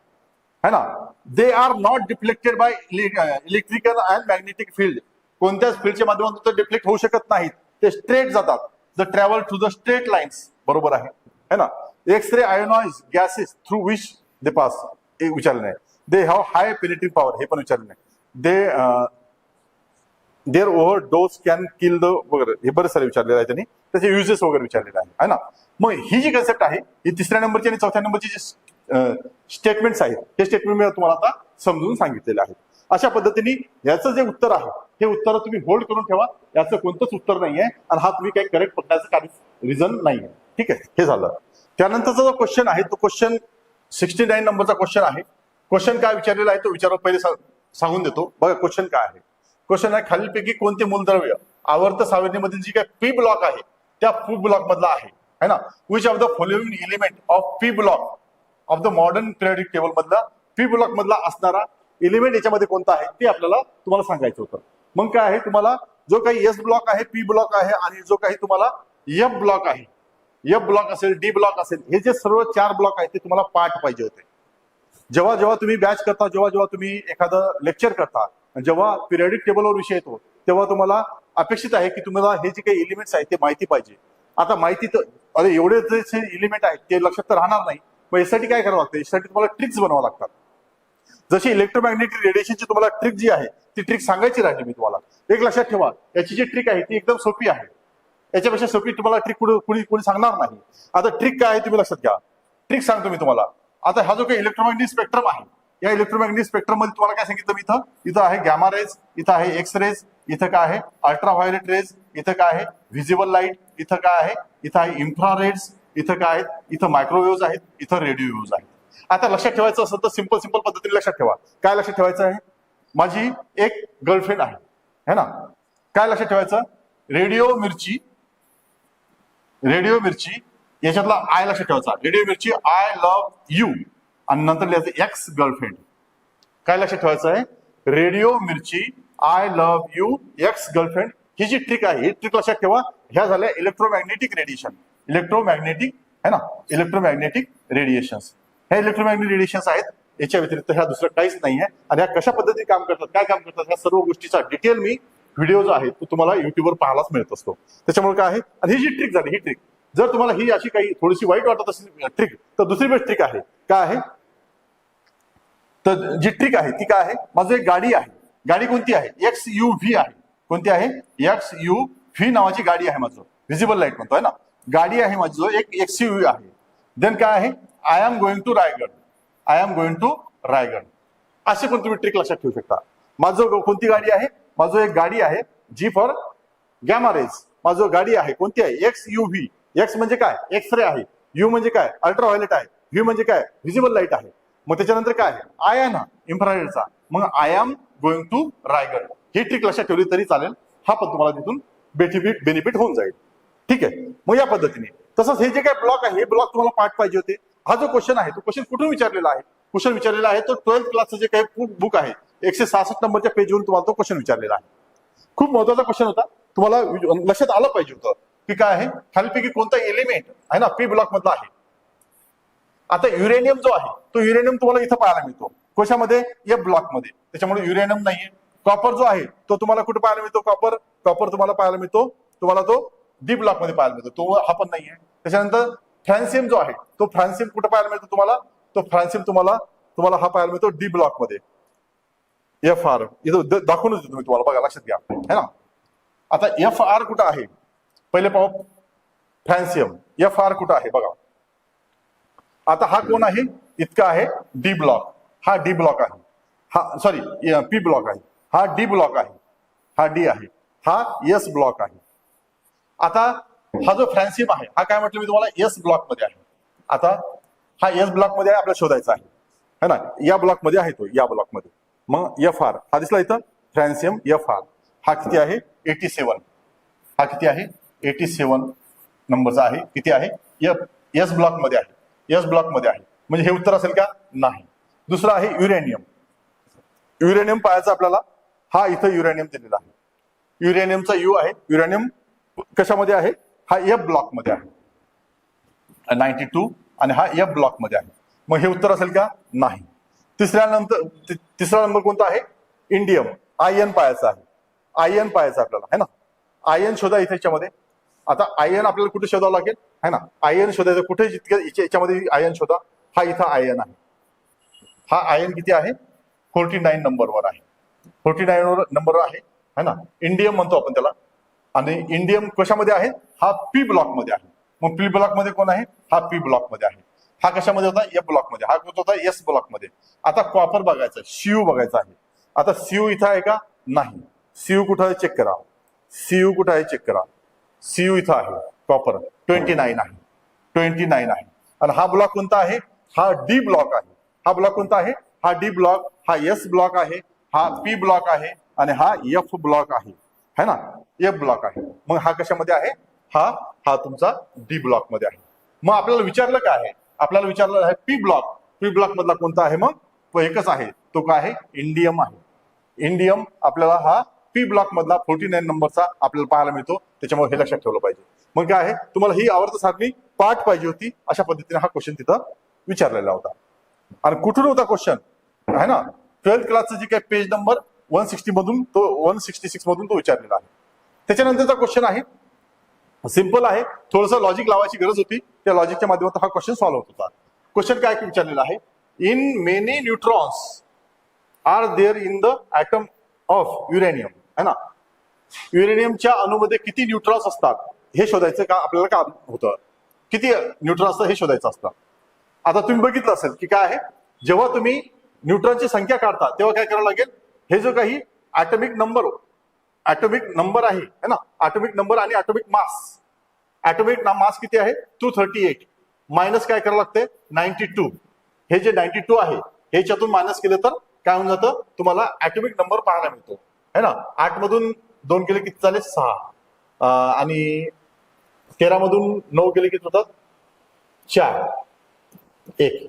है ना. They are not deflected by electrical and magnetic field. कोणत्याच फील्डच्या माध्यमातून ते डिफ्लेक्ट होऊ शकत नाहीत, ते स्ट्रेट जातात. The travel through the straight lines, बरोबर आहे ना. X ray ionize gases through which they pass, हे विचारलं नाही. They have high penetrating power, हे पण विचारलं नाही. They their over dose can kill the वगैरे, हे बरेच सारे विचारलेलं आहे त्यांनी, त्याचे युजेस वगैरे विचारलेले आहे ना. मग ही जी कन्सेप्ट आहे ही तिसऱ्या नंबरची आणि चौथ्या नंबरची जी स्टेटमेंट्स आहेत, हे स्टेटमेंट मी तुम्हाला आता समजून सांगितलेले आहेत. अशा पद्धतीने याचं जे उत्तर आहे हे उत्तर तुम्ही होल्ड करून ठेवा. याचं कोणतंच उत्तर नाहीये आणि हा तुम्ही काही करेक्ट पकडण्याचं काही रिझन नाहीये. ठीक आहे, हे झालं. त्यानंतरचा जो क्वेश्चन आहे तो क्वेश्चन 69 नंबरचा क्वेश्चन आहे. क्वेश्चन काय विचारलेला आहे तो विचार पहिले सांगून देतो. बघा क्वेश्चन काय आहे. क्वेश्चन आहे, खालीलपैकी कोणते मूलद्रव्य आवर्त सारणीमधील जी काय पी ब्लॉक आहे त्या पी ब्लॉक मधला आहे ना. Which of the following element of P block of the modern periodic table मधला पी ब्लॉक मधला असणारा एलिमेंट याच्यामध्ये कोणता आहे ते आपल्याला तुम्हाला सांगायचं होतं. मग काय आहे, तुम्हाला जो काही एस ब्लॉक आहे, पी ब्लॉक आहे आणि जो काही तुम्हाला एफ ब्लॉक आहे, एफ ब्लॉक असेल, डी ब्लॉक असेल, हे जे सर्व 4 ब्लॉक आहेत ते तुम्हाला पाठ पाहिजे होते. जेव्हा जेव्हा तुम्ही बॅच करता, जेव्हा जेव्हा तुम्ही एखादं लेक्चर करता, जेव्हा पिरियडिक टेबलवर विषय येतो तेव्हा तुम्हाला अपेक्षित आहे की तुम्हाला हे जे काही एलिमेंट्स आहेत ते माहिती पाहिजे. आता माहिती तर अरे एवढे जे एलिमेंट आहेत ते लक्षात तर राहणार नाही. मग यासाठी काय करावं लागतं, यासाठी तुम्हाला ट्रिक्स बनवावं लागतात. जशी इलेक्ट्रोमॅग्नेटिक रेडिएशनची तुम्हाला ट्रिक जी आहे ती ट्रिक सांगायची राहिली मी तुम्हाला. एक लक्षात ठेवा, याची जी ट्रिक आहे ती एकदम सोपी आहे. याच्यापेक्षा सोपी तुम्हाला ट्रिक कोणी सांगणार नाही. आता ट्रिक काय आहे तुम्ही लक्षात घ्या. ट्रिक सांगतो मी तुम्हाला. आता हा जो काही इलेक्ट्रोमॅग्नेटिक स्पेक्ट्रम आहे, या इलेक्ट्रोमॅग्नेटिक स्पेक्ट्रम मध्ये तुम्हाला काय सांगितलं मी इथं आहे गॅमा रेज, इथं आहे एक्स रेज, इथं काय आहे अल्ट्राव्हायोलेट रेज, इथं काय आहे व्हिजिबल लाईट, इथं काय आहे, इथं आहे इन्फ्रारेड्स, इथं काय आहेत, इथं मायक्रोवेव्ज आहेत, इथं रेडिओ वेव्ज आहेत. आता लक्षात ठेवायचं असेल तर सिंपल पद्धतीने लक्षात ठेवा. काय लक्षात ठेवायचं आहे, माझी एक गर्लफ्रेंड आहे ना. काय लक्षात ठेवायचं, रेडिओ मिरची याच्यातला आय लक्षात ठेवायचा. Radio Mirchi I love you आणि नंतर लिहायचं एक्स गर्लफ्रेंड. काय लक्षात ठेवायचं आहे, radio Mirchi I love you ex girlfriend. ही जी ट्रिक आहे ही ट्रिक लक्षात ठेवा. ह्या झाल्या इलेक्ट्रोमॅग्नेटिक रेडिएशन, इलेक्ट्रोमॅग्नेटिक है ना, इलेक्ट्रोमॅग्नेटिक रेडिएशन्स. हे इलेक्ट्रोमॅग्नेटिक रेडिएशन्स आहेत. याच्या व्यतिरिक्त ह्या दुसरं काहीच नाही आहे. आणि ह्या कशा पद्धतीने काम करतात, काय काम करतात, ह्या सर्व गोष्टीचा डिटेल मी व्हिडिओ जो आहे तो तुम्हाला युट्यूबवर पाहायलाच मिळत असतो. त्याच्यामुळे काय आहे, आणि ही जी ट्रिक झाली ही ट्रिक जर तुम्हाला ही अशी काही थोडीशी वाईट वाटत असेल ट्रिक, तर दुसरी बेस्ट ट्रिक आहे. काय आहे, तर जी ट्रिक आहे ती काय आहे, माझं एक गाडी आहे. गाडी कोणती आहे, XUV आहे. कोणती आहे, XUV नावाची गाडी आहे. माझं व्हिजिबल लाईट म्हणतोय ना, गाडी आहे माझी जो एक XUV आहे. देन काय आहे, I am going to Raigad. असे पण तुम्ही ट्रिक लक्षात ठेवू शकता. माझं कोणती गाडी आहे, माझं एक गाडी आहे जी फॉर गॅमा रेज. माझं गाडी आहे कोणती आहे, XUV. एक्स म्हणजे काय, एक्स रे आहे. यू म्हणजे काय, अल्ट्राव्हायोलेट आहे. व्ही म्हणजे काय, व्हिजिबल लाईट आहे. मग त्याच्यानंतर काय आहे, आय आहे ना इन्फ्रारेडचा. मग I am going to Raigad. ही ट्रिक लक्षात ठेवली तरी चालेल. हा पण तुम्हाला तिथून बेनिफिट होऊन जाईल. ठीक आहे, मग या पद्धतीने. तसंच हे जे काही ब्लॉक आहे हे ब्लॉक तुम्हाला पाठ पाहिजे होते. हा जो क्वेश्चन आहे तो क्वेश्चन कुठून विचारलेला आहे, क्वेश्चन विचारलेला आहे तो 12th क्लासचं जे काही बुक आहे 166 नंबरच्या पेजवरून तुम्हाला तो क्वेश्चन विचारलेला आहे. खूप महत्वाचा क्वेश्चन होता, तुम्हाला लक्षात आलं पाहिजे होतं की काय आहे, खालीपैकी कोणता एलिमेंट आहे ना पी ब्लॉक मधला आहे. आता युरेनियम जो आहे तो युरेनियम तुम्हाला इथं पाहायला मिळतो कशामध्ये, एफ ब्लॉक मध्ये. त्याच्यामुळे युरेनियम नाहीये. कॉपर जो आहे तो तुम्हाला कुठे पाहायला मिळतो, कॉपर तुम्हाला पाहायला मिळतो, तुम्हाला तो डी ब्लॉक मध्ये पाहायला मिळतो, तो हा पण नाहीये. त्याच्यानंतर फ्रान्सियम जो आहे तो फ्रान्सियम कुठे पाहायला मिळतो तुम्हाला, तो फ्रान्सियम तुम्हाला हा पाहायला मिळतो डी ब्लॉक मध्ये. FR इथं दाखवूनच देतो मी तुम्हाला, बघा लक्षात घ्या है ना. आता FR कुठं आहे पहिले पाहू, फ्रान्सियम. FR कुठं आहे बघा. आता हा कोण आहे, इतका आहे डी ब्लॉक. हा डी ब्लॉक आहे, हा सॉरी पी ब्लॉक आहे. हा डी ब्लॉक आहे, हा डी आहे, हा एस ब्लॉक आहे. आता हा जो फ्रान्सियम आहे हा काय म्हटलं मी तुम्हाला, एस ब्लॉक मध्ये आहे. आता हा एस ब्लॉक मध्ये आहे, आपल्याला शोधायचा आहे ना. या ब्लॉक मध्ये आहे तो, या ब्लॉक मध्ये. मग FR हा दिसला इथं, फ्रान्सियम FR हा किती आहे 87. हा किती आहे 87 नंबरचा आहे. किती आहे, एस ब्लॉक मध्ये आहे, एस ब्लॉक मध्ये आहे. म्हणजे हे उत्तर असेल का, नाही. दुसरं आहे युरेनियम. युरेनियम पाहायचं आपल्याला. हा इथं युरेनियम दिलेला आहे, युरेनियमचा यू आहे. युरेनियम कशामध्ये आहे, हा एफ ब्लॉक मध्ये आहे 92 आणि हा एफ ब्लॉक मध्ये आहे. मग हे उत्तर असेल का, नाही. तिसरा नंबर कोणता आहे, इंडियम. IN पाहायचा आहे. आयन पाहायचं आपल्याला, है ना. आयन शोधा इथे याच्यामध्ये. आता आयन आपल्याला कुठे शोधावं लागेल, है ना. आयन शोधायचं कुठे, जितकं याच्यामध्ये आयन शोधा. हा इथं आयन आहे. हा आयन किती आहे, 49 नंबरवर आहे. 49 नंबरवर आहे, है ना. इंडियम म्हणतो आपण त्याला. आणि इंडियम कशामध्ये आहे, हा पी ब्लॉक मध्ये आहे. मग पी ब्लॉक मध्ये कोण आहे, हा पी ब्लॉक मध्ये आहे. हा कशामध्ये होता, एफ ब्लॉक मध्ये. हा कोणता होता, एस ब्लॉक मध्ये. आता कॉपर बघायचं, सीयू बघायचा आहे. आता सीयू इथं आहे का, नाही. सीयू कुठं आहे, चेक करा. सीयू कुठं आहे, चेक करा. सीयू इथं आहे. कॉपर 29 आहे. 29 आहे. आणि हा ब्लॉक कोणता आहे, हा डी ब्लॉक आहे. हा ब्लॉक कोणता आहे, हा डी ब्लॉक. हा एस ब्लॉक आहे. हा पी ब्लॉक आहे. आणि हा एफ ब्लॉक आहे, है ना. एफ ब्लॉक आहे. मग हा कशामध्ये आहे, हा तुमचा डी ब्लॉक मध्ये आहे. मग आपल्याला विचारलं काय आहे, आपल्याला विचारलं आहे पी ब्लॉक. पी ब्लॉक मधला कोणता आहे, मग तो एकच आहे. तो काय आहे, इंडियम आहे. इंडियम आपल्याला हा पी ब्लॉक मधला 49 नंबरचा आपल्याला पाहायला मिळतो. त्याच्यामुळे हे लक्षात ठेवलं पाहिजे. मग काय आहे, तुम्हाला ही आवर्त सारणी पाठ पाहिजे होती, अशा पद्धतीने हा क्वेश्चन तिथं विचारलेला होता. आणि कुठून होता क्वेश्चन, आहे ना. 12th क्लासचं जे काही पेज नंबर 160 मधून, तो 166 मधून तो विचारलेला आहे. त्याच्यानंतरचा क्वेश्चन आहे, सिंपल आहे. थोडंसं लॉजिक लावायची गरज होती. त्या लॉजिकच्या माध्यमातून हा क्वेश्चन सॉल्व्ह होत होता. क्वेश्चन काय विचारलेला आहे, in many neutrons are there in the atom of uranium, है ना. युरेनियमच्या अणूमध्ये किती न्यूट्रॉन्स असतात हे शोधायचं का आपल्याला काम होतं. किती न्यूट्रॉन्स हे शोधायचं असतं. आता तुम्ही बघितलं असेल की काय आहे, जेव्हा तुम्ही न्यूट्रॉनची संख्या काढता तेव्हा काय करावं लागेल, हे जो काही ऍटॉमिक नंबर आहे, है ना. ऍटॉमिक नंबर आणि ऍटॉमिक मास. ऍटॉमिक मास किती आहे, 238 मायनस काय करावं लागते, 92. हे जे 92 आहे ह्याच्यातून मायनस केलं तर काय होऊन जातं, तुम्हाला ऍटॉमिक नंबर पाहायला मिळतो, है ना. 8 मधून 2 गेले किती झाले, 6. आणि 13 मधून 9 गेले किती होतात, 4. 1.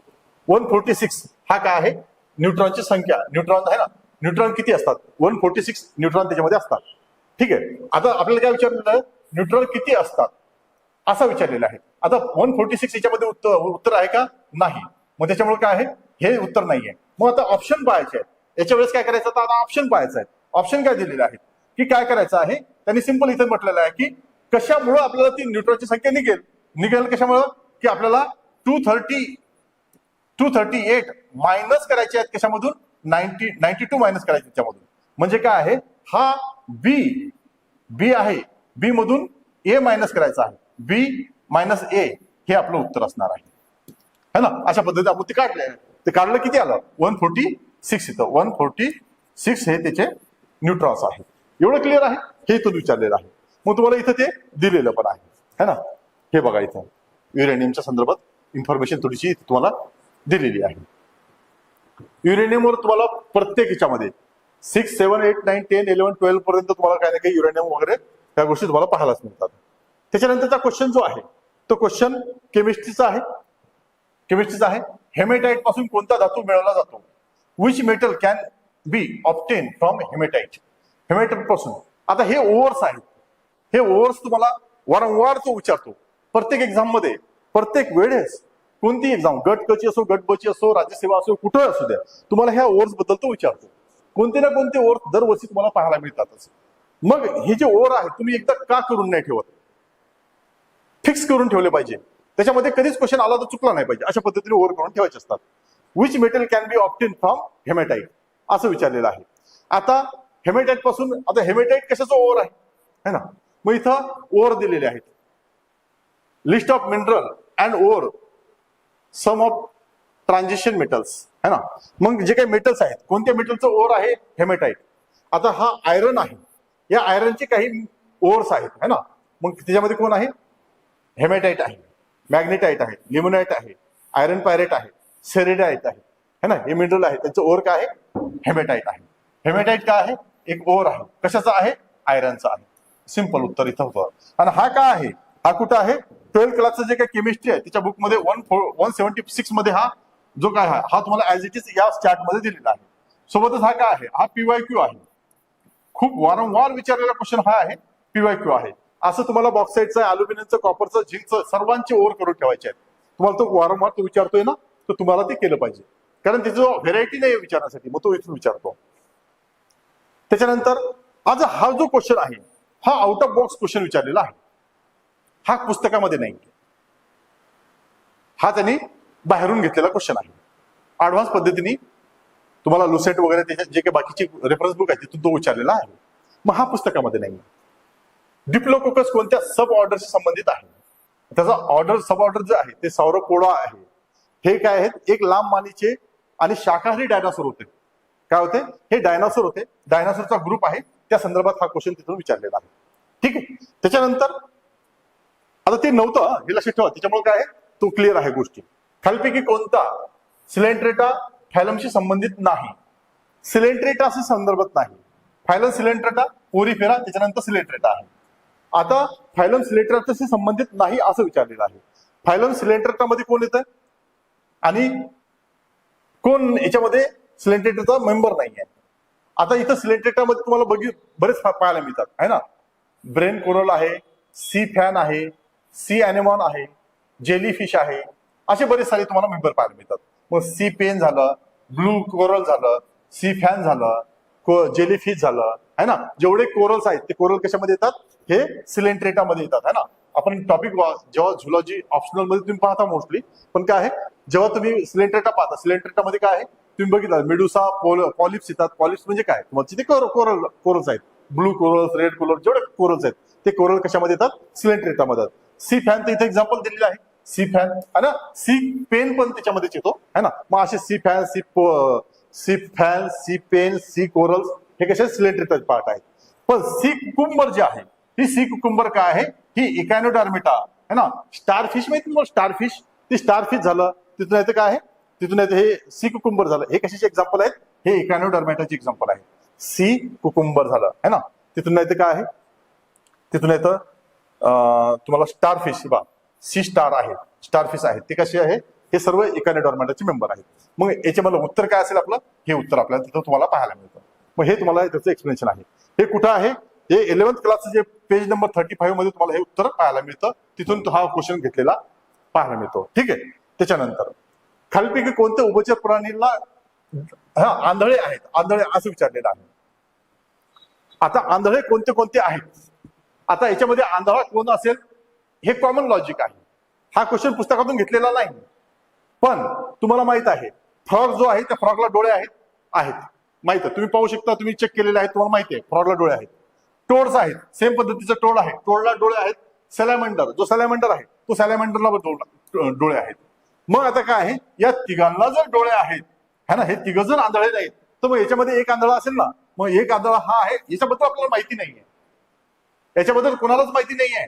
146 हा काय आहे, न्यूट्रॉनची संख्या. न्यूट्रॉन आहे ना, न्यूट्रॉन किती असतात, 146 न्यूट्रॉन त्याच्यामध्ये असतात. ठीक आहे. आता आपल्याला काय विचारलेलं आहे, न्यूट्रॉन किती असतात असं विचारलेलं आहे. आता 146 याच्यामध्ये उत्तर आहे का, नाही. मग त्याच्यामुळे काय आहे, हे उत्तर नाहीये. मग आता ऑप्शन पाहायचे आहेत. याच्या वेळेस काय करायचं, आता ऑप्शन पाहायचं आहे. ऑप्शन काय दिलेले आहेत की काय करायचं आहे, त्यांनी सिंपल इथे म्हटलेलं आहे की कशामुळे आपल्याला ती न्यूट्रॉनची संख्या निघेल कशामुळं, की आपल्याला 238 मायनस करायचे आहेत. कशामधून, 92 मायनस करायचे त्याच्यामधून. म्हणजे काय आहे, हा बी आहे. बी मधून ए मायनस करायचा आहे. बी मायनस ए हे आपलं उत्तर असणार आहे, है ना. अशा पद्धतीने आपण ते काढले. ते काढलं किती आलं, 146 इथं. 146 हे त्याचे न्यूट्रॉन्स आहे. एवढं क्लिअर आहे. हे इथून विचारलेलं आहे. मग तुम्हाला इथं ते दिलेलं पण आहे, है ना. हे बघा इथं युरेनियमच्या संदर्भात इन्फॉर्मेशन थोडीशी तुम्हाला दिलेली आहे. युरेनियमवर तुम्हाला प्रत्येक याच्यामध्ये 6, 7, 8, 9, 10, 11, 12 पर्यंत तुम्हाला काही ना काही युरेनियम वगैरे त्या गोष्टी तुम्हाला पाहायलाच मिळतात. त्याच्यानंतरचा क्वेश्चन जो आहे तो क्वेश्चन केमिस्ट्रीचा आहे. हेमेटाइट पासून कोणता धातू मिळवला जातो, which metal can be obtain from hematite. Hematite पासून. आता हे ओव्हर्स आहेत. हे ओव्हर्स तुम्हाला वारंवार तो विचारतो प्रत्येक एक्झाम मध्ये. प्रत्येक वेळेस कोणती एक्झाम, गट क ची असो, गट ब ची असो, राज्यसेवा असो, कुठं असू द्या, तुम्हाला ह्या ओव्हर्स बद्दल तो विचारतो. कोणते ना कोणते ओव्हर दरवर्षी तुम्हाला पाहायला मिळतातच. मग हे जे ओव्हर आहे तुम्ही एकदा का करून नाही ठेवत, फिक्स करून ठेवले पाहिजे. त्याच्यामध्ये कधीच क्वेश्चन आला तर चुकला नाही पाहिजे. अशा पद्धतीने ओव्हर करून ठेवायचे असतात. Which metal can be obtain from hematite असं विचारलेलं आहे. आता हेमेटाइट पासून, आता हेमेटाइट कशाचं ओव्हर आहे, है ना. मग इथं ओव्हर दिलेले आहेत. List of mineral and ore some of transition metals, है ना. मग जे काही मेटल्स आहेत, कोणत्या मेटलचं ओव्हर आहे, हेमेटाइट. आता हा आयरन आहे. या आयरनचे काही ओव्हर्स आहेत, है ना. मग त्याच्यामध्ये कोण आहे, हेमेटाइट आहे, मॅग्नेटाइट आहे, लिमोनाइट आहे, आयरन पायरेट आहे, सेरेडाइट आहे, है ना. हे मिनरल आहे, त्यांचं ओव्हर काय आहे, हेमेटाइट आहे. हेमेटाइट काय आहे, एक ओव्हर आहे. कशाचा आहे, आयरनचा आहे. सिंपल उत्तर इथं होतं. आणि हा काय आहे, हा कुठं आहे, 12th क्लासचं जे काही केमिस्ट्री आहे त्याच्या बुकमध्ये 176 मध्ये हा जो काय आहे हा तुम्हाला ऍज इट इज या चार्ट मध्ये दिलेला आहे. सोबतच हा काय आहे, हा PYQ आहे. खूप वारंवार विचारलेला क्वेश्चन हा आहे, PYQ आहे. असं तुम्हाला बॉक्साईटचं, अल्युमिनियमचं, कॉपरचं, झिंकचं सर्वांचे ओव्हर करून ठेवायचे आहेत. तुम्हाला तो वारंवार तो विचारतोय ना, तर तुम्हाला ते केलं पाहिजे. कारण त्याची व्हेरायटी नाही विचारण्यासाठी, मग तो इथून विचारतो. त्याच्यानंतर आज हा जो क्वेश्चन आहे हा आउट ऑफ बॉक्स क्वेश्चन विचारलेला आहे, हा पुस्तकामध्ये नाही, हा त्यांनी बाहेरून घेतलेला क्वेश्चन आहे. ऍडव्हान्स पद्धतीने तुम्हाला लुसेट वगैरे त्याच्यात जे काही बाकीचे रेफरन्स बुक आहे तिथून तो विचारलेला आहे, मग हा पुस्तकामध्ये नाही. डिप्लोकोकस कोणत्या सब ऑर्डरशी संबंधित आहे? त्याचा ऑर्डर सब ऑर्डर जे आहे ते सौरोपोडा आहे. हे काय आहेत? एक लांब मानेचे आणि शाकाहारी डायनासोर होते. काय होते? हे डायनासोर होते, डायनासोरचा ग्रुप आहे, त्या संदर्भात हा क्वेश्चन तिथून विचारलेला आहे. ठीक आहे. त्याच्यानंतर आता ते नव्हतं हे लक्षात ठेवा, त्याच्यामुळे काय आहे तो क्लिअर आहे गोष्टी. खालपैकी कोणता सिलेंट्रेटा फायलमशी संबंधित नाही? सिलेंट्रेटाशी संदर्भात नाही. फायलम सिलेंट्रेटा, पोरीफेरा, त्याच्यानंतर सिलेंट्रेटा आहे. आता फायलम सिलेंट्रेटाशी संबंधित नाही असं विचारलेलं आहे. फायलम सिलेंट्रेटामध्ये कोण येतं आणि कोण याच्यामध्ये सिलेंट्रेटाचा मेंबर नाही आहे? आता इथं सिलेंट्रेटामध्ये तुम्हाला बरेच पाहायला मिळतात आहे ना. ब्रेन कोरल आहे, सी फॅन आहे, सी अॅनेमॉन आहे, जेलीफिश आहे, असे बरेच सारे तुम्हाला मेंबर पाहायला मिळतात. मग सी पेन झालं, ब्लू कोरल झालं, सी फॅन झालं, जेलीफिश झालं आहे ना. जेवढे कोरल्स आहेत ते कोरल कशामध्ये येतात? हे सिलेंट्रेटामध्ये येतात आहे ना. आपण टॉपिक जेव्हा झुलॉजी ऑप्शनल मध्ये तुम्ही पाहता मोस्टली, पण काय आहे जेव्हा तुम्ही सिलेंट्रेटा पाहता, सिलेंट्रेटामध्ये काय आहे तुम्ही बघितलं मेडुसा, पॉलिप्स येतात. पॉलिप्स म्हणजे काय? तुम्हाला तिथे कोरल्स आहेत, ब्लू कोरल्स, रेड कोरल, जेवढे कोरल्स आहेत ते कोरल कशामध्ये येतात? सिलेंट्रेटामध्ये. सी फॅन तर इथे एक्झाम्पल दिलेलं आहे, सी फॅन है ना. सी पेन पण त्याच्यामध्येच येतो है ना. मग असे sea fan, sea fan, sea pen, sea corals हे कसे सिलेंट्रेटाचे पार्ट आहेत. पण सी कुकुंबर जे आहे, ही सी कुकुंबर काय आहे? ही इकॅनोडर्मिटा है ना. स्टारफिश माहिती तुम्हाला? स्टारफिश, ती स्टारफिश झालं, तिथून येतं काय आहे? तिथून येतं हे सी कुकुंबर झालं. हे कशाचे एक्झाम्पल आहेत? हे इकॅनोडर्मिटाचे एक्झाम्पल आहे. सी कुकुंबर झालं है ना. तिथून येतं काय आहे? तिथून येतं तुम्हाला स्टारफिश, बा सी स्टार आहे, स्टारफिश आहे, ते कसे आहे? हे सर्व इकॅनोडर्मिटाचे मेंबर आहेत. मग याच्यामध्ये उत्तर काय असेल आपलं? हे उत्तर आपल्याला तिथं तुम्हाला पाहायला मिळतं. मग हे तुम्हाला त्याचं एक्सप्लेनेशन आहे. हे कुठं आहे? हे 11th क्लासचं जे पेज नंबर 35 मध्ये तुम्हाला हे उत्तर पाहायला मिळतं. तिथून हा क्वेश्चन घेतलेला पाहायला मिळतो. ठीक आहे. त्याच्यानंतर खालपैकी कोणत्या उभचर प्राणीला आंधळे आहेत? आंधळे असं विचारलेलं आहे. आता आंधळे कोणते कोणते आहेत? आता याच्यामध्ये आंधळा कोण असेल हे कॉमन लॉजिक आहे. हा क्वेश्चन पुस्तकातून घेतलेला नाही, पण तुम्हाला माहित आहे फ्रॉग जो आहे त्या फ्रॉगला डोळे आहेत माहित आहे. तुम्ही पाहू शकता, तुम्ही चेक केलेले आहेत, तुम्हाला माहिती आहे फ्रॉगला डोळे आहेत. टोड्स आहेत, सेम पद्धतीचं टोड आहे, टोडला डोळे आहेत. सॅलॅमेंडर, जो सॅलॅमेंडर आहे तो सॅलॅमेंडरला डोळे आहेत. मग आता काय आहे, या तिघांना जर डोळे आहेत है ना, हे तिघ जण आंधळे नाहीत, तर मग याच्यामध्ये एक आंधळा असेल ना. मग एक आंधळा हा आहे, याच्याबद्दल आपल्याला माहिती नाहीये, याच्याबद्दल कोणालाच माहिती नाहीये.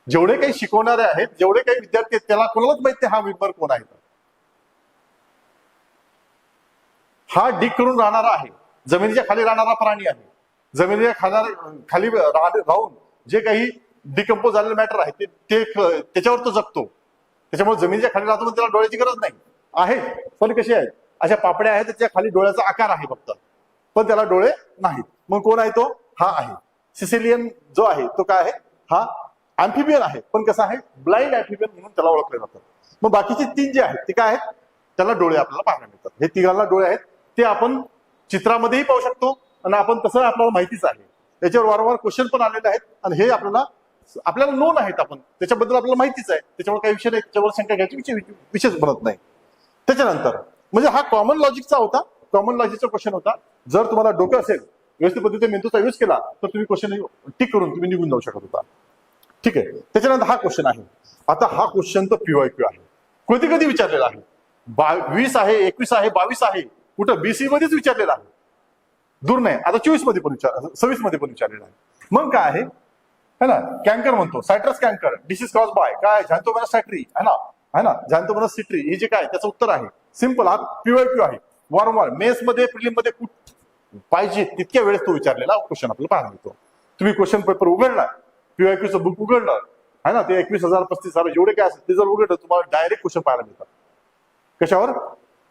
जेवढे काही शिकवणारे आहेत, जेवढे काही विद्यार्थी आहेत, त्याला कोणालाच माहिती हा मेंबर कोण आहे. हा डिक करून राहणारा आहे, जमिनीच्या खाली राहणारा प्राणी आहे. जमिनीच्या खाली राहून जे काही डिकम्पोज झालेलं मॅटर आहे ते त्याच्यावर तो जगतो. त्याच्यामुळे जमिनीच्या खाली राहतो, त्याला डोळ्याची गरज नाही आहे. पण कसे आहेत, अशा पापड्या आहेत त्याच्या खाली डोळ्याचा आकार आहे फक्त, पण त्याला डोळे नाहीत. मग कोण आहे तो? हा आहे सिसिलियन जो आहे तो काय आहे? हा अँफिबियन आहे, पण कसा आहे? ब्लाइंड अँफिबियन म्हणून त्याला ओळखलं जातं. मग बाकीचे तीन जे आहेत ते काय आहेत? त्याला डोळे आपल्याला पाहायला मिळतात. हे तिघांना डोळे आहेत, ते आपण चित्रामध्येही पाहू शकतो आणि आपण तसं आपल्याला माहितीच आहे. याच्यावर वारंवार क्वेश्चन पण आलेले आहेत आणि हे आपल्याला नोन आहेत, आपण त्याच्याबद्दल आपल्याला माहितीच आहे. त्याच्यामुळे काही विषय नाही, त्याच्यावर शंका घ्यायची विषयच बनत नाही. त्याच्यानंतर म्हणजे हा कॉमन लॉजिकचा होता, कॉमन लॉजिकचा क्वेश्चन होता. जर तुम्हाला डोकं असेल, व्यवस्थित पद्धतीने मेंदूचा यूज केला तर तुम्ही क्वेश्चन टिक करून तुम्ही निघून जाऊ शकत होता. ठीक आहे. त्याच्यानंतर हा क्वेश्चन आहे. आता हा क्वेश्चन तर PYQ आहे, कधी कधी विचारलेला आहे. 20 आहे, 21 आहे, 22 आहे, कुठं BC मध्येच विचारलेला आहे, दूर नाही. आता 24 मध्ये पण 26 मध्ये पण विचारलेला आहे. मग काय आहे है ना, कॅन्कर म्हणतो, citrus canker, disease cause by काय? झॅन्थोमोनास सॅट्री है ना, झॅन्थोमोनास सिट्री. हे जे काय त्याचं उत्तर आहे सिंपल. हा PYQ आहे. वारंवार मेन्स मध्ये, प्रिलिम मध्ये पाहिजे तितक्या वेळेस तो विचारलेला क्वेश्चन आपल्याला पाहायला मिळतो. तुम्ही क्वेश्चन पेपर उघडला, PYQचं बुक उघडलं है ना, ते 21,000 35,000 जेवढे काय असेल ते जर उघडलं, तुम्हाला डायरेक्ट क्वेश्चन पाहायला मिळतात. कशावर?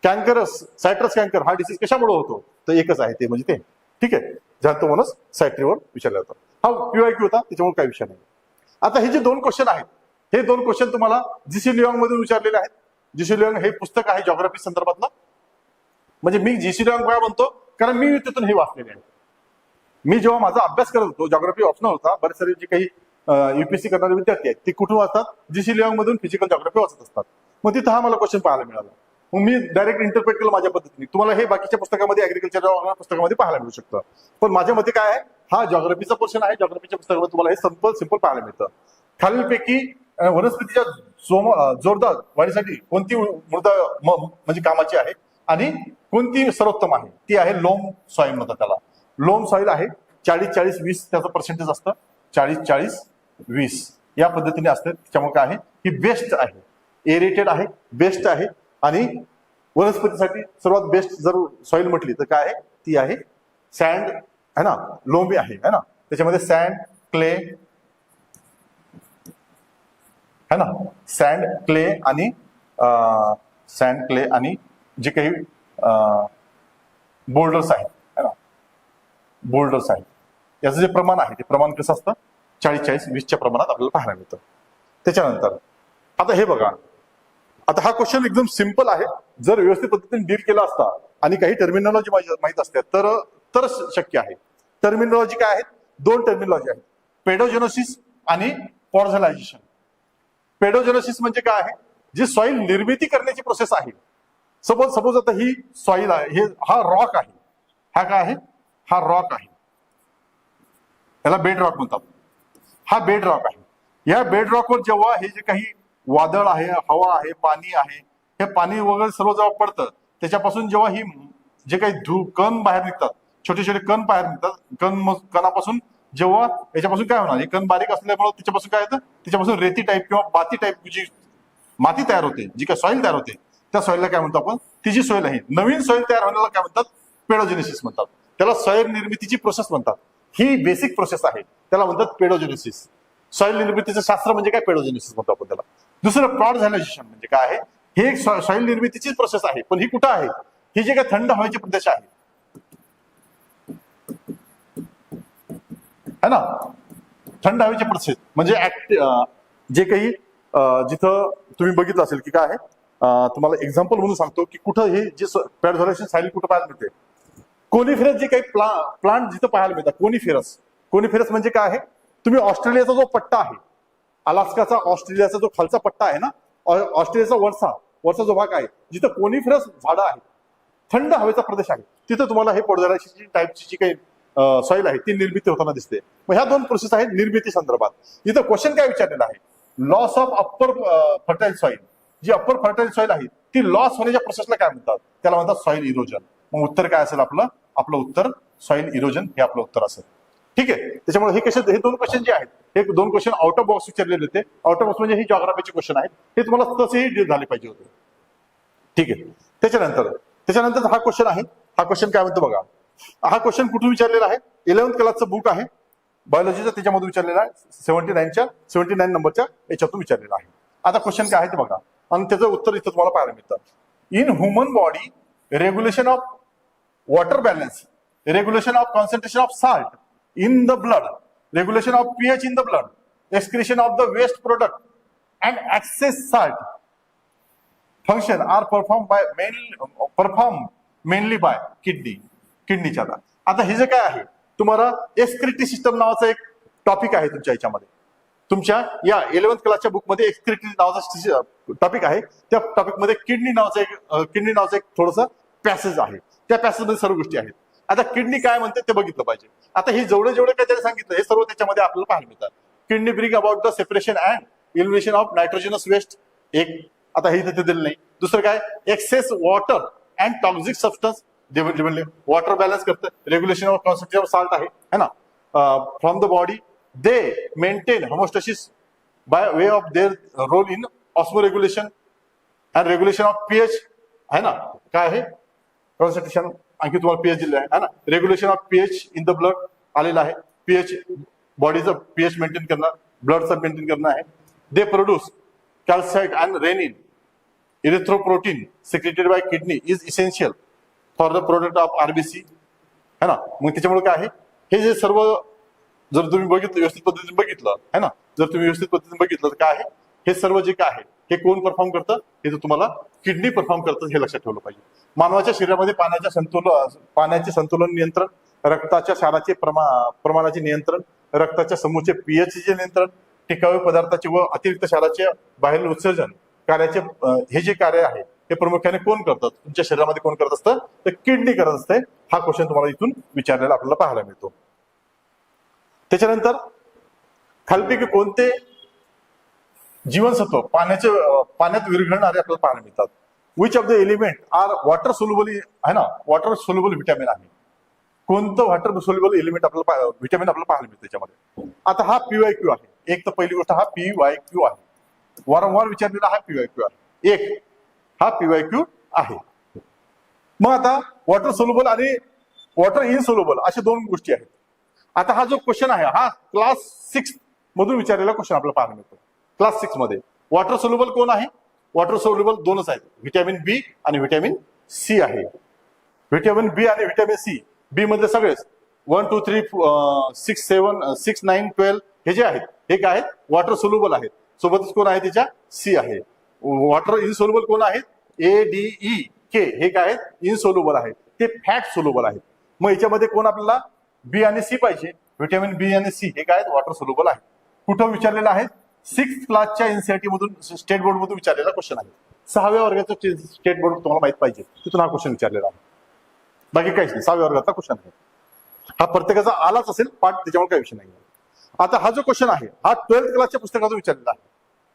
कॅन्कर, सायट्रस कॅन्कर हा डिसीज कशामुळे होतो? तर एकच आहे ते म्हणजे ते. ठीक आहे, झॅन्थोमोनास सॅट्रीवर विचारला जातो. हा PYQ होता, त्याच्यामुळे काही विषय नाही. आता हे जे दोन क्वेश्चन आहेत, हे दोन क्वेश्चन तुम्हाला GC लिऑंग मधून विचारलेले आहेत. GC लिऑंग हे पुस्तक आहे जॉग्राफी संदर्भातलं. म्हणजे मी GC लिऑंग काय म्हणतो, कारण मी तिथून हे वाचलेले आहे. मी जेव्हा माझा अभ्यास करत होतो, जॉग्राफी ऑप्शनल होता, बरेच सारे जे काही युपीएससी करणारे विद्यार्थी आहेत ते कुठून वाचतात, जीसी लिओंग मधून फिजिकल जॉग्राफी वाचत असतात. मग तिथं हा मला क्वेश्चन पाहायला मिळाला. मग मी डायरेक्ट इंटरप्रेट केलं माझ्या पद्धतीने. तुम्हाला हे बाकीच्या पुस्तकामध्ये, ऍग्रिकल्चर पुस्तकामध्ये पाहायला मिळू शकतं, पण माझ्या मते काय आहे, हा जॉग्राफीचा पोर्शन आहे. जॉग्राफीच्या पुस्तकामध्ये तुम्हाला हे सिंपल पाहायला मिळतं. खालीलपैकी वनस्पतीच्या जोरदार वाढीसाठी कोणती मृदा म्हणजे कामाची आहे आणि कोणती सर्वोत्तम आहे, ती आहे लोम सॉइल म्हणतात त्याला. लोम सॉइल आहे. 40-40-20 त्याचं पर्सेंटेज असतं. 40-40-20 या पद्धतीने असतं. त्याच्यामुळे काय आहे, ही बेस्ट आहे, एरेटेड आहे, बेस्ट आहे. आणि वनस्पतीसाठी सर्वात बेस्ट जर सॉइल म्हटली तर काय आहे, ती आहे सँड है ना, लोमी आहे है ना. त्याच्यामध्ये सँड, क्ले है ना, सँड, क्ले आणि जे काही बोल्डर्स आहेत है ना, बोल्डर्स आहेत, याचं जे प्रमाण आहे ते प्रमाण कसं असतं, 40-40-20च्या प्रमाणात आपल्याला पाहायला मिळतं. त्याच्यानंतर आता हे बघा, आता हा क्वेश्चन एकदम सिंपल आहे. जर व्यवस्थित पद्धतीने डील केला असता आणि काही टर्मिनॉलॉजी माहित असते तर शक्य आहे. टर्मिनॉलॉजी काय आहेत, 2 टर्मिनॉलॉजी आहेत, पेडोजेनोसिस आणि पॉर्झलायझेशन. पेडोजेनोसिस म्हणजे काय आहे, जी सॉइल निर्मिती करण्याची प्रोसेस आहे. सपोज आता ही सॉइल आहे, हा रॉक आहे, हा काय आहे, हा रॉक आहे, त्याला बेड रॉक म्हणतात. हा बेड रॉक आहे. या बेड रॉकवर जेव्हा हे जे काही वादळ आहे, हवा आहे, पाणी आहे, हे पाणी वगैरे सर्व जेव्हा पडतं, त्याच्यापासून जेव्हा ही जे काही कण बाहेर निघतात, छोटे छोटे कण बाहेर निघतात, कणापासून जेव्हा याच्यापासून काय होणार, हे कण बारीक असल्यामुळे त्याच्यापासून काय होतं, त्याच्यापासून रेती टाईप किंवा माती टाईप जी माती तयार होते, जी काय सॉइल तयार होते, त्या सॉइलला काय म्हणतो आपण, ती जी सॉइल आहे, नवीन सॉइल तयार होण्याला काय म्हणतात, पेडोजेनेसिस म्हणतात. त्याला सॉइल निर्मितीची प्रोसेस म्हणतात. ही बेसिक प्रोसेस आहे, त्याला म्हणतात पेडोजेनेसिस. सॉइल निर्मितीचं शास्त्र म्हणजे काय, पेडोजेनेसिस म्हणतो आपण त्याला. दुसरं पॉर्झलायझेशन म्हणजे काय आहे, हे एक सॉइल निर्मितीची प्रोसेस आहे, पण ही कुठं आहे, ही जे काही थंड हवेचे प्रदेश आहे है ना, थंड हवेचे प्रोसेस म्हणजे जे काही जिथं तुम्ही बघितलं असेल की काय आहे, तुम्हाला एक्झाम्पल म्हणून सांगतो की कुठं हे जे पेडोजेनेसिस सायली कुठं पाहायला मिळते. कोनिफेरस जे काही प्लांट जिथं पाहायला मिळतात, कोनिफेरस म्हणजे काय आहे, तुम्ही ऑस्ट्रेलियाचा जो पट्टा आहे, अलास्काचा ऑस्ट्रेलियाचा जो खालचा पट्टा आहे ना, ऑस्ट्रेलियाचा वरचा जो भाग आहे, जिथं कोनिफेरस झाडं आहेत, थंड हवेचा प्रदेश आहे, तिथं तुम्हाला हे पेडोजेनेसिस टाईपची जी काही सॉइल आहे ती निर्मिती होताना दिसते. मग ह्या 2 प्रोसेस आहेत निर्मिती संदर्भात. इथं क्वेश्चन काय विचारलेला आहे, loss of upper fertile soil. जी अप्पर फर्टाईल सॉइल आहे ती लॉस होण्याच्या प्रोसेसला काय म्हणतात, त्याला म्हणतात सॉइल इरोजन. मग उत्तर काय असेल आपलं उत्तर सॉइल इरोजन हे आपलं उत्तर असेल. ठीक आहे. त्याच्यामुळे हे 2 क्वेश्चन जे आहेत, हे 2 क्वेश्चन आउट ऑफ बॉक्स विचारलेले होते. आउट ऑफ बॉक्स म्हणजे ही जॉग्राफीचे क्वेश्चन आहेत, हे तुम्हाला तसेही डील झाले पाहिजे होते. ठीक आहे. त्याच्यानंतर हा क्वेश्चन आहे. हा क्वेश्चन काय म्हणतो बघा, हा क्वेश्चन कुठून विचारलेला आहे, 11th क्लासचं बुक आहे बायोलॉजीचं, त्याच्यामधून विचारलेला आहे. 79 नंबरच्या याच्यातून विचारलेला आहे. आता क्वेश्चन काय आहे ते बघा, आणि त्याचं उत्तर इथं तुम्हाला पाहायला मिळतं. In human body, regulation of water balance, regulation of concentration of salt in the blood, regulation of pH in the blood, excretion of the waste product and excess salt function are performed mainly by किडनीच्या. आता हे जे काय आहे, तुम्हाला excretory system नावाचा एक topic आहे तुमच्या याच्यामध्ये, तुमच्या या 11th क्लासच्या बुकमध्ये एक्सक्रिटरी नावाचा टॉपिक आहे. त्या टॉपिकमध्ये किडनी नावाचा एक थोडंसं पॅसेज आहे. त्या पॅसेजमध्ये सर्व गोष्टी आहेत. आता किडनी काय म्हणते ते बघितलं पाहिजे. आता हे जेवढे काय त्याने सांगितलं, हे सर्व त्याच्यामध्ये आपल्याला पाहायला मिळतात. Kidney bring about the separation and elimination of nitrogenous waste, एक आता हे तिथे दिलं नाही. दुसरं काय, excess water and toxic substance, water balance करतं. Regulation of concentration of salt आहे ना, from the body they maintain homeostasis by way of their role in osmoregulation and regulation of pH आहे ना, काय आहे कॉन्सन्ट्रेशन, आणखी तुम्हाला पीएच दिलं आहे ना, regulation of pH in the blood आलेला आहे. पीएच बॉडीचं पीएच मेंटेन करणं, ब्लडचं मेंटेन करणं आहे. They produce calcite and renin, erythroprotein secreted by kidney is essential for the product of RBC है ना. मग त्याच्यामुळे काय आहे, हे जे सर्व जर तुम्ही बघितलं, व्यवस्थित पद्धतीने बघितलं है ना, जर तुम्ही व्यवस्थित पद्धतीने बघितलं तर काय आहे, हे सर्व जे काय आहे हे कोण परफॉर्म करतं, हे तर तुम्हाला किडनी परफॉर्म करतं, हे लक्षात ठेवलं पाहिजे. मानवाच्या शरीरामध्ये पाण्याचे संतुलन नियंत्रण रक्ताच्या क्षाराचे प्रमाणाचे नियंत्रण, रक्ताच्या समूहाचे पीएच चे नियंत्रण, टिकाऊ पदार्थाचे व अतिरिक्त क्षाराचे बाहेर उत्सर्जन कार्याचे हे जे कार्य आहे हे प्रामुख्याने कोण करतात, तुमच्या शरीरामध्ये कोण करत असतं, तर किडनी करत असते. हा क्वेश्चन तुम्हाला इथून विचारलेला आपल्याला पाहायला मिळतो. त्याच्यानंतर खालीलपैकी कोणते जीवनसत्व पाण्यात विरघळणारे आपल्याला पाहायला मिळतात. Which of the element are water soluble आहे ना, वॉटर सोल्युबल व्हिटॅमिन आहे. कोणतं वॉटर सोल्युबल एलिमेंट आपल्याला व्हिटॅमिन आपल्याला पाहायला मिळतं त्याच्यामध्ये. आता हा PYQ आहे. एक तर पहिली गोष्ट हा PYQ आहे, वारंवार विचारलेला हा PYQ आहे. एक हा PYQ आहे. मग आता वॉटर सोल्युबल आणि वॉटर इनसोल्युबल अशा दोन गोष्टी आहेत. आता हा जो क्वेश्चन आहे हा क्लास 6 मधून विचारलेला क्वेश्चन आपल्याला पाहायला मिळतो. क्लास 6 मध्ये वॉटर सोल्युबल कोण आहे? वॉटर सोल्युबल दोनच आहेत, व्हिटॅमिन बी आणि व्हिटॅमिन सी आहे. व्हिटॅमिन बी आणि व्हिटॅमिन सी, बी मध्ये सगळेच 1 2 3 6 7 6 9 12 हे जे आहेत हे काय आहेत? वॉटर सोल्युबल आहेत. सोबतच कोण आहे त्याच्या? सी आहे. वॉटर इनसोल्युबल कोण आहेत? ADEK हे काय आहेत? इनसोल्युबल आहेत, ते फॅट सोल्युबल आहेत. मग याच्यामध्ये कोण आपल्याला बी आणि सी पाहिजे? व्हिटॅमिन बी आणि सी हे काय आहेत? वॉटर सोल्युबल आहे. कुठं विचारलेलं आहे? 6th क्लासच्या एनसीईआरटी मधून, स्टेट बोर्ड मधून विचारलेला क्वेश्चन आहे. 6व्या वर्गाचं स्टेट बोर्ड तुम्हाला माहित पाहिजे, तिथून हा क्वेश्चन विचारलेला आहे. बाकी काहीच नाही, 6व्या वर्गाचा क्वेश्चन आहे हा. प्रत्येकाचा आलाच असेल पाठ, त्याच्यामुळे काही विषय नाही. आता हा जो क्वेश्चन आहे हा 12th क्लासच्या पुस्तकातून विचारलेला आहे.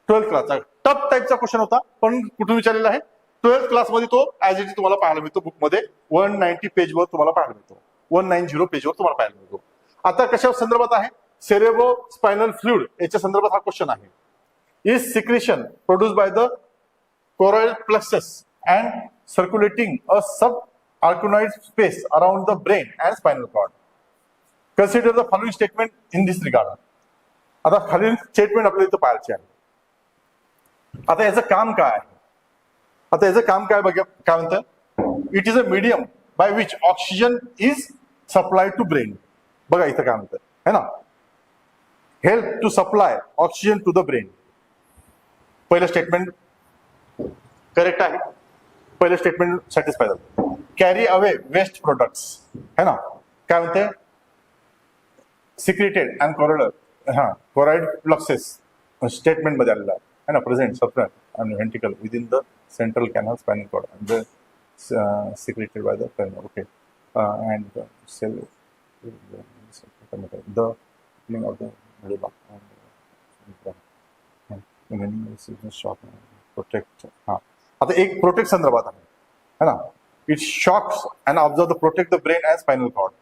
12th क्लासचा टफ टाईपचा क्वेश्चन होता, पण कुठून विचारलेला आहे? 12th क्लासमध्ये तो ऍज इट इज तुम्हाला पाहायला मिळतो बुकमध्ये. 190 पेजवर तुम्हाला पाहायला मिळतो, 190 पेजवर तुम्हाला पाहायला मिळतो. आता कशा संदर्भात आहे? सेरेब्रो स्पायनल फ्लुइड याच्या संदर्भात हा क्वेश्चन आहे. Is secretion produce by the choroid plexus and circulating a sub arachnoid space around the brain and spinal cord. Consider the following statement in this regard. आता खालील स्टेटमेंट आपल्याला इथं पाहायचे आहे. आता याचं काम काय आहे? आता याचं काम काय बघा, काय म्हणतं? It is a medium by which oxygen is supplied to brain. बघा इथं काय म्हणतं है ना, help to supply oxygen to the brain. पहिलं स्टेटमेंट करेक्ट आहे, पहिलं स्टेटमेंट सॅटिस्फाय झालं. कॅरी अवे वेस्ट प्रोडक्ट्स है ना, काय म्हणते? Secreted and choroid plexuses statement मध्ये आलेला आहे ना, प्रेझेंट सप्रेंट and ventricle within the central canal spinal cord and the secreted by the cranium. Okay, and the cell the opening of the middle and shock protect. हा आता एक protect संदर्भात आहे ना. It shocks and observe the protect the brain and spinal cord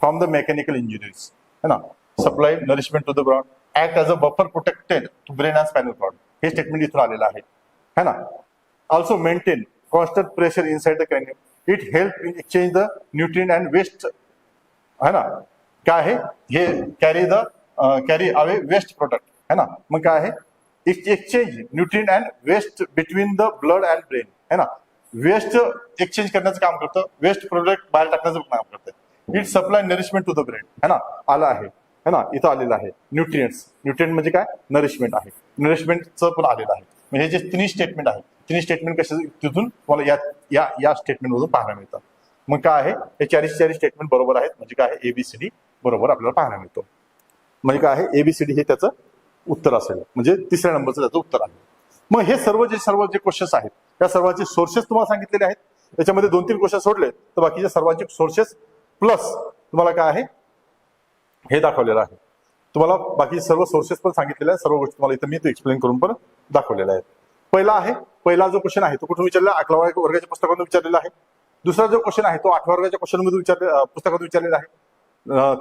from the mechanical injuries है ना. Supply nourishment to the brain, act as a buffer protected to brain and spinal cord. हे statement इथून आलेलं आहे है ना. Also maintain constant pressure inside the cranium. It help in exchange the nutrient and waste है ना. काय आहे हे? कॅरी अवे वेस्ट प्रोडक्ट है ना. मग काय आहे? Exchange nutrient and waste between the blood and brain है ना. वेस्ट एक्सचेंज करण्याचं काम करतं, वेस्ट प्रोडक्ट बाहेर टाकण्याचं काम करतं. It supply nourishment to the brain है ना, आला आहे है ना, इथं आलेलं आहे. न्यूट्रिएंट्स, न्यूट्रिएंट म्हणजे काय? नरिशमेंट आहे, नरिशमेंटचं पण आलेलं आहे. म्हणजे जे तिन्ही स्टेटमेंट आहे, तिन्ही स्टेटमेंट कशा तिथून तुम्हाला या स्टेटमेंट मधून पाहायला मिळतात. मग काय आहे? हे 40 स्टेटमेंट बरोबर आहेत, म्हणजे काय आहे? ABCD बरोबर आपल्याला पाहायला मिळतो. म्हणजे काय आहे? ABCD हे त्याचं उत्तर असेल, म्हणजे तिसऱ्या नंबरचं त्याचं उत्तर आहे. मग हे सर्व जे क्वेश्चन्स आहेत त्या सर्वांचे सोर्सेस तुम्हाला सांगितलेले आहेत. त्याच्यामध्ये 2-3 क्वेश्चन सोडले तर बाकीच्या सर्वांचे सोर्सेस प्लस तुम्हाला काय आहे हे दाखवलेलं आहे. तुम्हाला बाकी सर्व सोर्सेस पण सांगितलेले आहेत, सर्व गोष्टी तुम्हाला इथं मी एक्सप्लेन करून पण दाखवलेल्या आहेत. पहिला जो क्वेश्चन आहे तो कुठून विचारला? 11व्या वर्गाच्या पुस्तकातून विचारलेला आहे. दुसरा जो क्वेश्चन आहे तो 8व्या वर्गाच्या क्वेश्चन मधून पुस्तकातून विचारलेला आहे.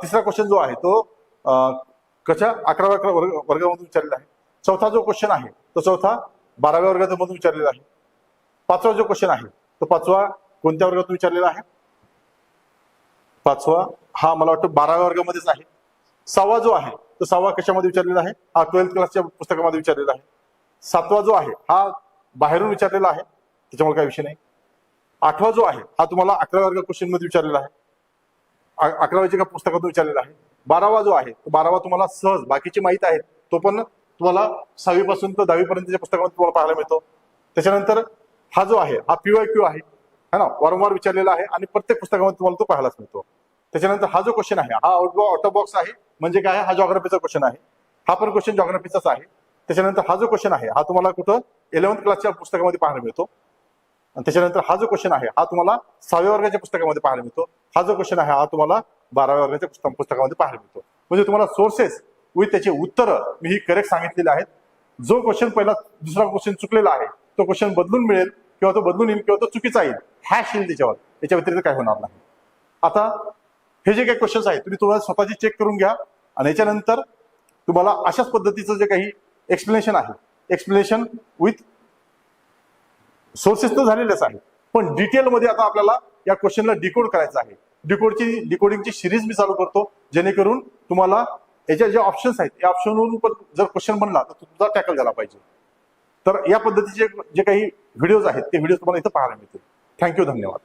तिसरा क्वेश्चन जो आहे तो 11व्या वर्गामधून विचारलेला आहे. चौथा जो क्वेश्चन आहे तो चौथा 12व्या वर्गामधून विचारलेला आहे. 5वा जो क्वेश्चन आहे तो 5वा कोणत्या वर्गातून विचारलेला आहे? 5वा हा मला वाटतं 12व्या वर्गामध्येच आहे. 6वा जो आहे तो 6वा कशामध्ये विचारलेला आहे? हा 12th क्लासच्या पुस्तकामध्ये विचारलेला आहे. 7वा जो आहे हा बाहेरून विचारलेला आहे, त्याच्यामुळे काही विषय नाही. 8वा जो आहे हा तुम्हाला 11व्या वर्ग क्वेश्चन मध्ये विचारलेला आहे, 11व्याच्या पुस्तकातून विचारलेला आहे. 12वा जो आहे तो 12वा तुम्हाला सहज बाकीची माहिती आहेत, तो पण तुम्हाला 6वी पासून तर 10वी पर्यंतच्या पुस्तकामध्ये तुम्हाला पाहायला मिळतो. त्याच्यानंतर हा जो आहे हा PYQ आहे है ना, वारंवार विचारलेला आहे आणि प्रत्येक पुस्तकामध्ये तुम्हाला तो पाहायलाच मिळतो. त्याच्यानंतर हा जो क्वेश्चन आहे हा आउट ऑफ बॉक्स आहे, म्हणजे काय हा जॉग्राफीचा क्वेश्चन आहे, हा पण क्वेश्चन जॉग्राफीचाच आहे. त्याच्यानंतर हा जो क्वेश्चन आहे हा तुम्हाला कुठं 11th क्लासच्या पुस्तकामध्ये पाहायला मिळतो. आणि त्याच्यानंतर हा जो क्वेश्चन आहे हा तुम्हाला 6व्या वर्गाच्या पुस्तकामध्ये पाहायला मिळतो. हा जो क्वेश्चन आहे हा तुम्हाला 12व्या वर्गाच्या पुस्तकामध्ये पाहायला मिळतो. म्हणजे तुम्हाला सोर्सेस विथ त्याचे उत्तर मी ही करेक्ट सांगितलेले आहेत. जो क्वेश्चन पहिला दुसरा क्वेश्चन चुकलेला आहे तो क्वेश्चन बदलून मिळेल किंवा तो बदलून येईल किंवा तो चुकीचा येईल, हॅश येईल त्याच्यावर, याच्या व्यतिरिक्त काय होणार नाही. आता हे जे काही क्वेश्चन्स आहेत तुम्ही तुम्हाला स्वतःची चेक करून घ्या आणि याच्यानंतर तुम्हाला अशाच पद्धतीचं जे काही एक्सप्लेनेशन आहे, एक्सप्लेनेशन विथ सोर्सेस तर झालेलेच आहे, पण डिटेलमध्ये आता आपल्याला या क्वेश्चनला डिकोड करायचं आहे. डिकोडिंगची सिरीज मी चालू करतो, जेणेकरून तुम्हाला याच्या जे ऑप्शन्स आहेत या ऑप्शनवरून पण जर क्वेश्चन बनला तर तुमचा टॅकल झाला पाहिजे. तर या पद्धतीचे जे काही व्हिडिओज आहेत ते व्हिडिओ तुम्हाला इथं पाहायला मिळतील. थँक्यू, धन्यवाद.